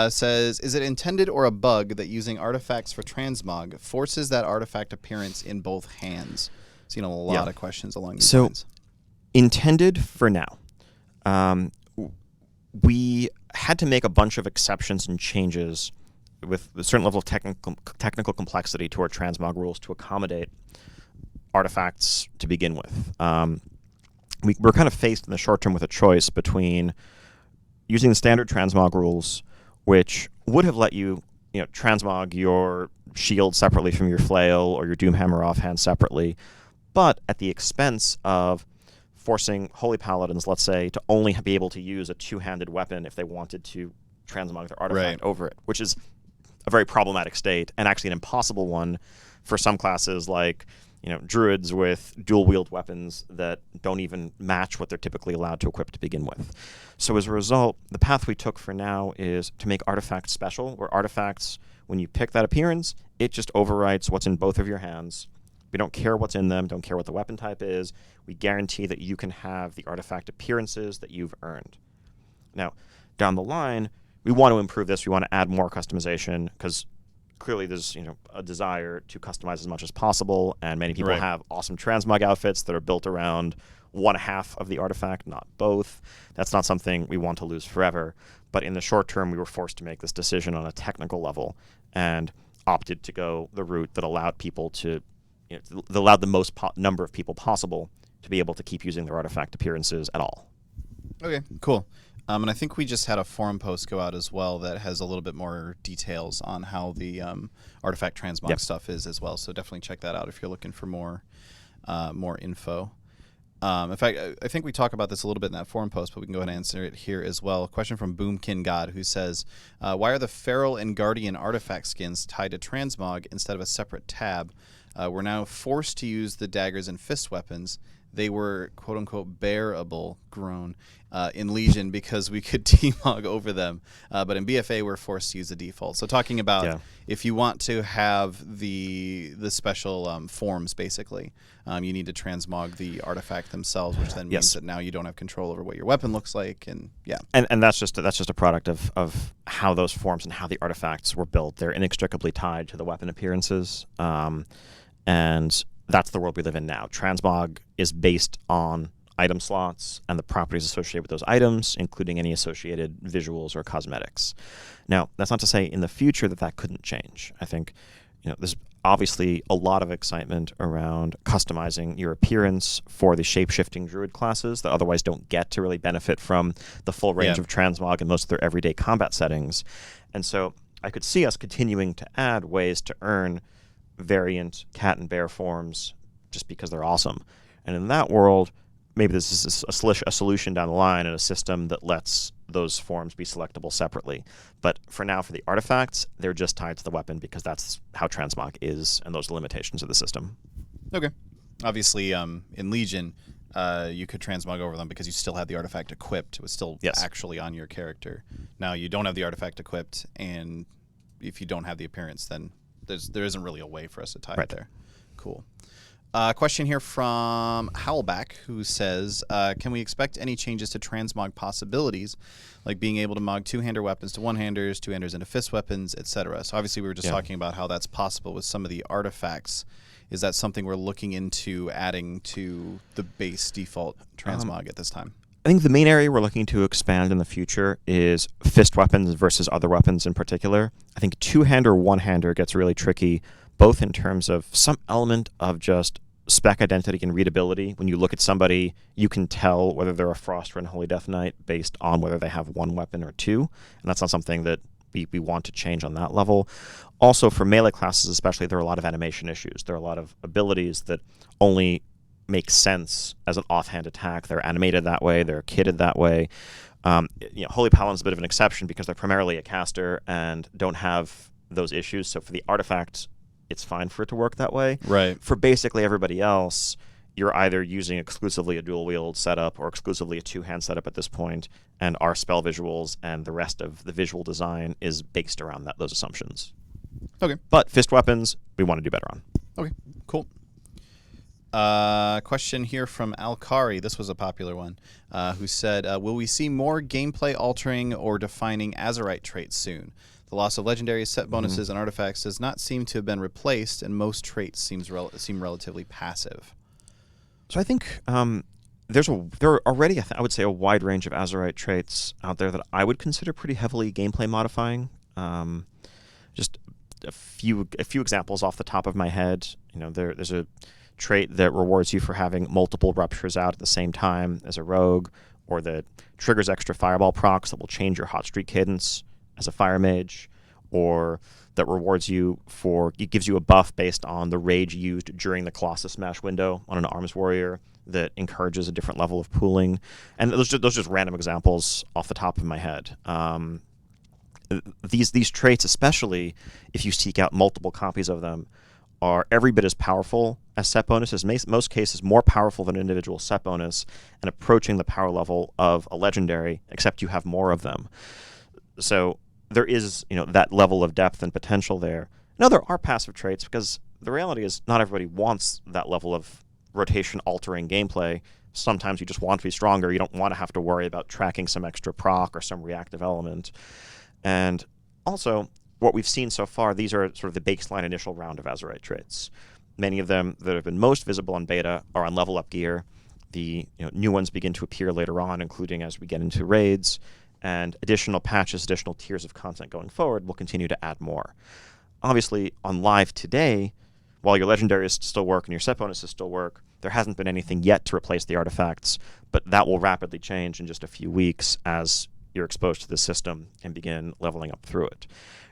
Says, is it intended or a bug that using artifacts for Transmog forces that artifact appearance in both hands? Seen a lot of questions along these lines. Intended for now. We had to make a bunch of exceptions and changes with a certain level of technical complexity to our Transmog rules to accommodate artifacts to begin with. We're kind of faced in the short term with a choice between using the standard Transmog rules, which would have let you transmog your shield separately from your flail or your Doomhammer offhand separately, but at the expense of forcing Holy Paladins, let's say, to only be able to use a two-handed weapon if they wanted to transmog their artifact over it, which is a very problematic state and actually an impossible one for some classes like druids with dual-wield weapons that don't even match what they're typically allowed to equip to begin with. So as a result, the path we took for now is to make artifacts special, where artifacts, when you pick that appearance, it just overwrites what's in both of your hands. We don't care what's in them, don't care what the weapon type is. We guarantee that you can have the artifact appearances that you've earned. Now, down the line, we want to improve this. We want to add more customization because clearly there's a desire to customize as much as possible, and many people have awesome transmog outfits that are built around one half of the artifact, not both. That's not something we want to lose forever. But in the short term, we were forced to make this decision on a technical level and opted to go the route that allowed people to that allowed the most number of people possible to be able to keep using their artifact appearances at all. Okay, cool. And I think we just had a forum post go out as well that has a little bit more details on how the artifact transmog stuff is as well. So definitely check that out if you're looking for more info. In fact, I think we talk about this a little bit in that forum post, but we can go ahead and answer it here as well. A question from Boomkin God, who says, why are the Feral and Guardian artifact skins tied to transmog instead of a separate tab? We're now forced to use the daggers and fist weapons. They were, quote-unquote, bearable, groan, in Legion because we could demog over them. But in BFA, we're forced to use the default. So talking about if you want to have the special forms, basically, you need to transmog the artifact themselves, which then means that now you don't have control over what your weapon looks like. And that's just a product of how those forms and how the artifacts were built. They're inextricably tied to the weapon appearances. And that's the world we live in now. Transmog is based on item slots and the properties associated with those items, including any associated visuals or cosmetics. Now, that's not to say in the future that couldn't change. I think there's obviously a lot of excitement around customizing your appearance for the shape-shifting druid classes that otherwise don't get to really benefit from the full range of transmog in most of their everyday combat settings. And so I could see us continuing to add ways to earn variant cat and bear forms just because they're awesome. And in that world, maybe this is a solution down the line in a system that lets those forms be selectable separately. But for now, for the artifacts, they're just tied to the weapon because that's how transmog is and those limitations of the system. Okay. Obviously, in Legion, you could transmog over them because you still had the artifact equipped. It was still actually on your character. Now you don't have the artifact equipped, and if you don't have the appearance, then there isn't really a way for us to tie it there. Cool. Question here from Howlback, who says, can we expect any changes to transmog possibilities, like being able to mog two-hander weapons to one-handers, two-handers into fist weapons, etc.? So obviously we were just talking about how that's possible with some of the artifacts. Is that something we're looking into adding to the base default transmog at this time? I think the main area we're looking to expand in the future is fist weapons versus other weapons in particular. I think two-hander, one-hander gets really tricky, both in terms of some element of just spec identity and readability. When you look at somebody, you can tell whether they're a Frostrun Holy Death Knight based on whether they have one weapon or two, and that's not something that we want to change on that level. Also, for melee classes especially, there are a lot of animation issues. There are a lot of abilities that only make sense as an offhand attack. They're animated that way. They're kitted that way. Holy Paladin's a bit of an exception because they're primarily a caster and don't have those issues. So for the artifact, it's fine for it to work that way. Right. For basically everybody else, you're either using exclusively a dual wield setup or exclusively a two-hand setup at this point, and our spell visuals and the rest of the visual design is based around those assumptions. Okay. But fist weapons, we want to do better on. Okay, cool. Question here from Alkari. This was a popular one, who said, will we see more gameplay altering or defining Azurite traits soon? The loss of legendaries, set bonuses, and artifacts does not seem to have been replaced, and most traits seem relatively passive. So I think there are already, I would say, a wide range of Azurite traits out there that I would consider pretty heavily gameplay modifying. Just a few examples off the top of my head. There's a trait that rewards you for having multiple ruptures out at the same time as a rogue, or that triggers extra fireball procs that will change your hot streak cadence as a fire mage, or that rewards you it gives you a buff based on the rage used during the Colossus Smash window on an arms warrior that encourages a different level of pooling. And those are just random examples off the top of my head. These traits, especially if you seek out multiple copies of them, are every bit as powerful as set bonuses, most cases more powerful than an individual set bonus, and approaching the power level of a legendary, except you have more of them. So there is, that level of depth and potential there. Now, there are passive traits because the reality is not everybody wants that level of rotation-altering gameplay. Sometimes you just want to be stronger. You don't want to have to worry about tracking some extra proc or some reactive element. And also, what we've seen so far, these are sort of the baseline initial round of Azurite traits. Many of them that have been most visible on beta are on level up gear. The new ones begin to appear later on, including as we get into raids. And additional patches, additional tiers of content going forward will continue to add more. Obviously, on live today, while your legendaries still work and your set bonuses still work, there hasn't been anything yet to replace the artifacts, but that will rapidly change in just a few weeks as you're exposed to the system and begin leveling up through it.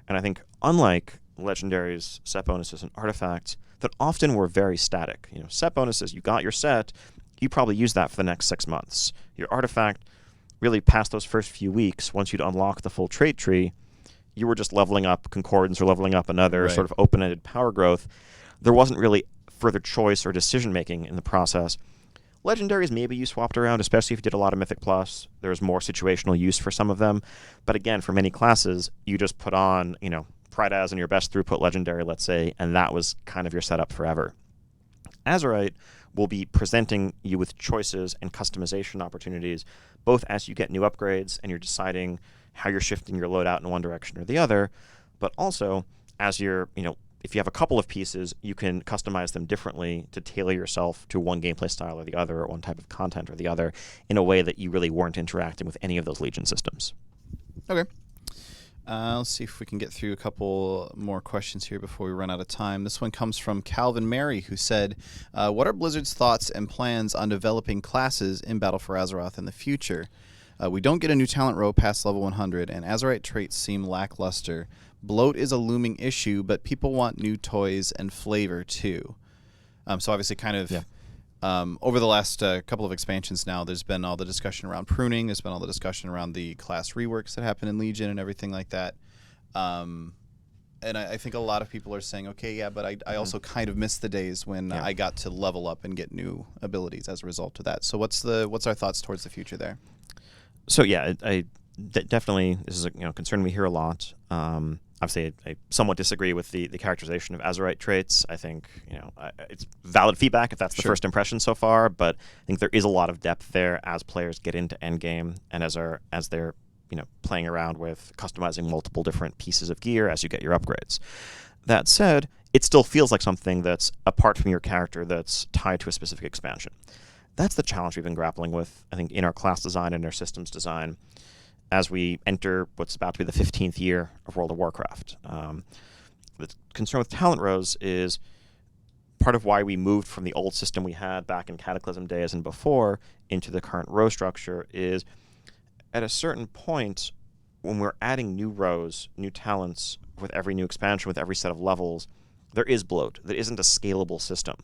And I think unlike legendaries, set bonuses, and artifacts that often were very static, set bonuses, you got your set, you probably use that for the next 6 months. Your artifact, really past those first few weeks, once you'd unlock the full trait tree, you were just leveling up Concordance or leveling up another sort of open-ended power growth. There wasn't really further choice or decision-making in the process. Legendaries, maybe you swapped around, especially if you did a lot of Mythic Plus. There's more situational use for some of them. But again, for many classes, you just put on, Pride as in your best throughput legendary, let's say, and that was kind of your setup forever. Azurite will be presenting you with choices and customization opportunities, both as you get new upgrades and you're deciding how you're shifting your loadout in one direction or the other, but also as you're, if you have a couple of pieces, you can customize them differently to tailor yourself to one gameplay style or the other, or one type of content or the other, in a way that you really weren't interacting with any of those Legion systems. Okay. Let's see if we can get through a couple more questions here before we run out of time. This one comes from Calvin Mary, who said, what are Blizzard's thoughts and plans on developing classes in Battle for Azeroth in the future? We don't get a new talent row past level 100, and Azurite traits seem lackluster. Bloat is a looming issue, but people want new toys and flavor too. So obviously kind of... Yeah. Over the last couple of expansions now, there's been all the discussion around pruning. There's been all the discussion around the class reworks that happen in Legion and everything like that. And I think a lot of people are saying, okay, yeah, but I also kind of miss the days when I got to level up and get new abilities as a result of that. So what's our thoughts towards the future there? So yeah, definitely this is a concern we hear a lot. Obviously, I somewhat disagree with the characterization of Azurite traits. I think it's valid feedback if that's the first impression so far, but I think there is a lot of depth there as players get into endgame and as they're playing around with customizing multiple different pieces of gear as you get your upgrades. That said, it still feels like something that's apart from your character that's tied to a specific expansion. That's the challenge we've been grappling with, I think, in our class design and our systems design as we enter what's about to be the 15th year of World of Warcraft. The concern with talent rows is part of why we moved from the old system we had back in Cataclysm days and before into the current row structure is at a certain point when we're adding new rows, new talents with every new expansion, with every set of levels, there is bloat. There isn't a scalable system.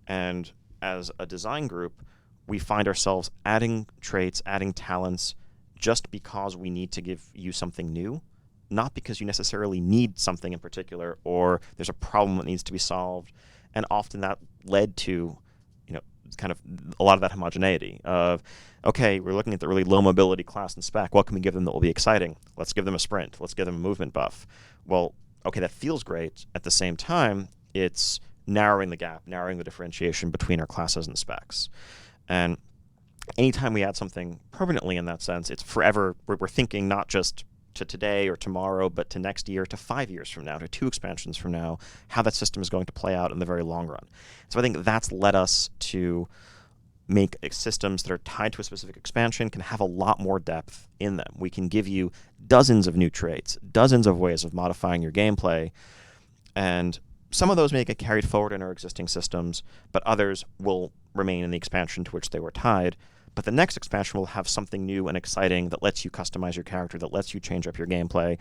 And as a design group, we find ourselves adding traits, adding talents, just because we need to give you something new, not because you necessarily need something in particular or there's a problem that needs to be solved. And often that led to, kind of a lot of that homogeneity of, okay, we're looking at the really low mobility class and spec. What can we give them that will be exciting? Let's give them a sprint. Let's give them a movement buff. Well, okay, that feels great. At the same time, it's narrowing the gap, narrowing the differentiation between our classes and specs. And anytime we add something permanently in that sense, it's forever. We're thinking not just to today or tomorrow, but to next year, to 5 years from now, to 2 expansions from now, how that system is going to play out in the very long run. So I think that's led us to make systems that are tied to a specific expansion can have a lot more depth in them. We can give you dozens of new traits, dozens of ways of modifying your gameplay, and some of those may get carried forward in our existing systems, but others will remain in the expansion to which they were tied. But the next expansion will have something new and exciting that lets you customize your character, that lets you change up your gameplay.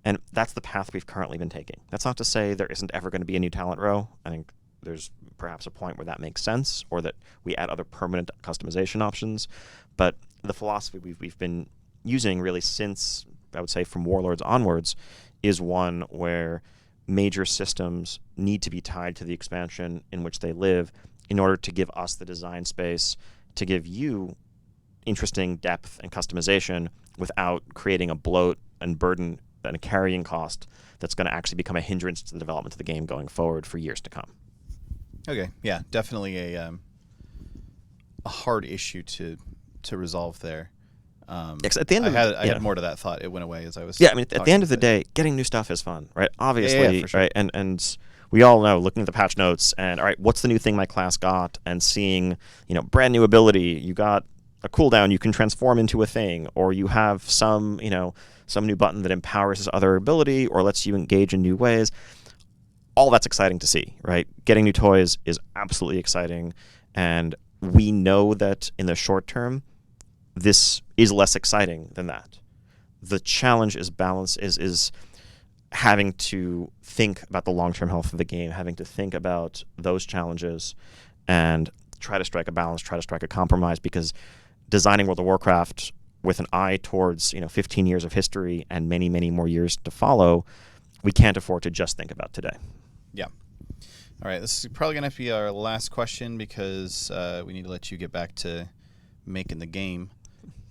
And that's the path we've currently been taking. That's not to say there isn't ever going to be a new talent row. I think there's perhaps a point where that makes sense, or that we add other permanent customization options. But the philosophy we've been using really since, I would say, from Warlords onwards, is one where major systems need to be tied to the expansion in which they live in order to give us the design space to give you interesting depth and customization without creating a bloat and burden and a carrying cost that's going to actually become a hindrance to the development of the game going forward for years to come. Okay, yeah, definitely a hard issue to resolve there. At the end I had more to that thought. It went away as I was. Yeah, I mean, at the end of the day, getting new stuff is fun, right? Obviously, for sure. right? And we all know, looking at the patch notes and, all right, what's the new thing my class got? And seeing, brand new ability. You got a cooldown, you can transform into a thing, or you have some new button that empowers this other ability or lets you engage in new ways. All that's exciting to see, right? Getting new toys is absolutely exciting. And we know that in the short term, this is less exciting than that. The challenge is balance, is having to think about the long-term health of the game, having to think about those challenges and try to strike a balance, try to strike a compromise, because designing World of Warcraft with an eye towards 15 years of history and many, many more years to follow, we can't afford to just think about today. Yeah. All right, this is probably going to have to be our last question because we need to let you get back to making the game.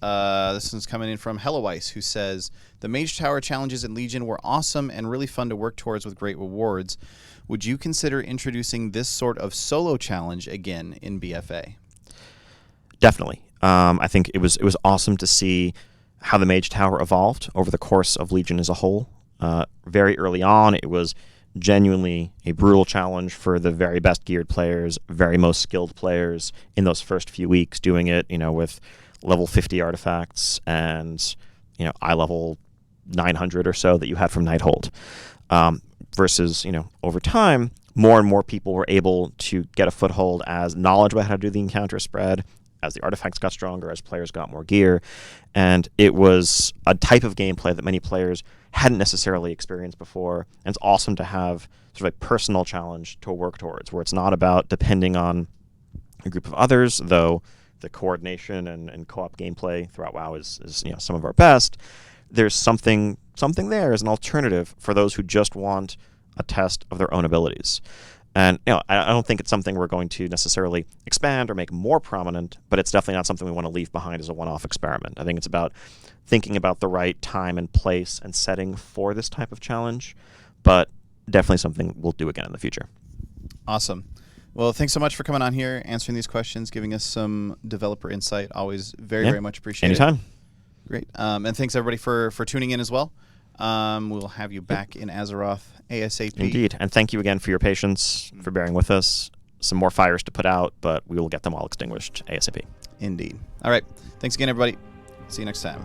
This one's coming in from Hellowice, who says, the Mage Tower challenges in Legion were awesome and really fun to work towards with great rewards. Would you consider introducing this sort of solo challenge again in BFA? Definitely. I think it was awesome to see how the Mage Tower evolved over the course of Legion as a whole. Very early on, it was genuinely a brutal challenge for the very best geared players, very most skilled players in those first few weeks, doing it, with level 50 artifacts and, eye level 900 or so that you had from Nighthold. Versus, over time, more and more people were able to get a foothold as knowledge about how to do the encounter spread, as the artifacts got stronger, as players got more gear. And it was a type of gameplay that many players hadn't necessarily experienced before. And it's awesome to have sort of a personal challenge to work towards, where it's not about depending on a group of others, though the coordination and co-op gameplay throughout WoW is some of our best. There's something there as an alternative for those who just want a test of their own abilities. And I don't think it's something we're going to necessarily expand or make more prominent, but it's definitely not something we want to leave behind as a one-off experiment. I think it's about thinking about the right time and place and setting for this type of challenge, but definitely something we'll do again in the future. Awesome. Well, thanks so much for coming on here, answering these questions, giving us some developer insight. Always very much appreciated. Anytime. Great. And thanks, everybody, for tuning in as well. We'll have you back in Azeroth ASAP. Indeed. And thank you again for your patience, for bearing with us. Some more fires to put out, but we will get them all extinguished ASAP. Indeed. All right. Thanks again, everybody. See you next time.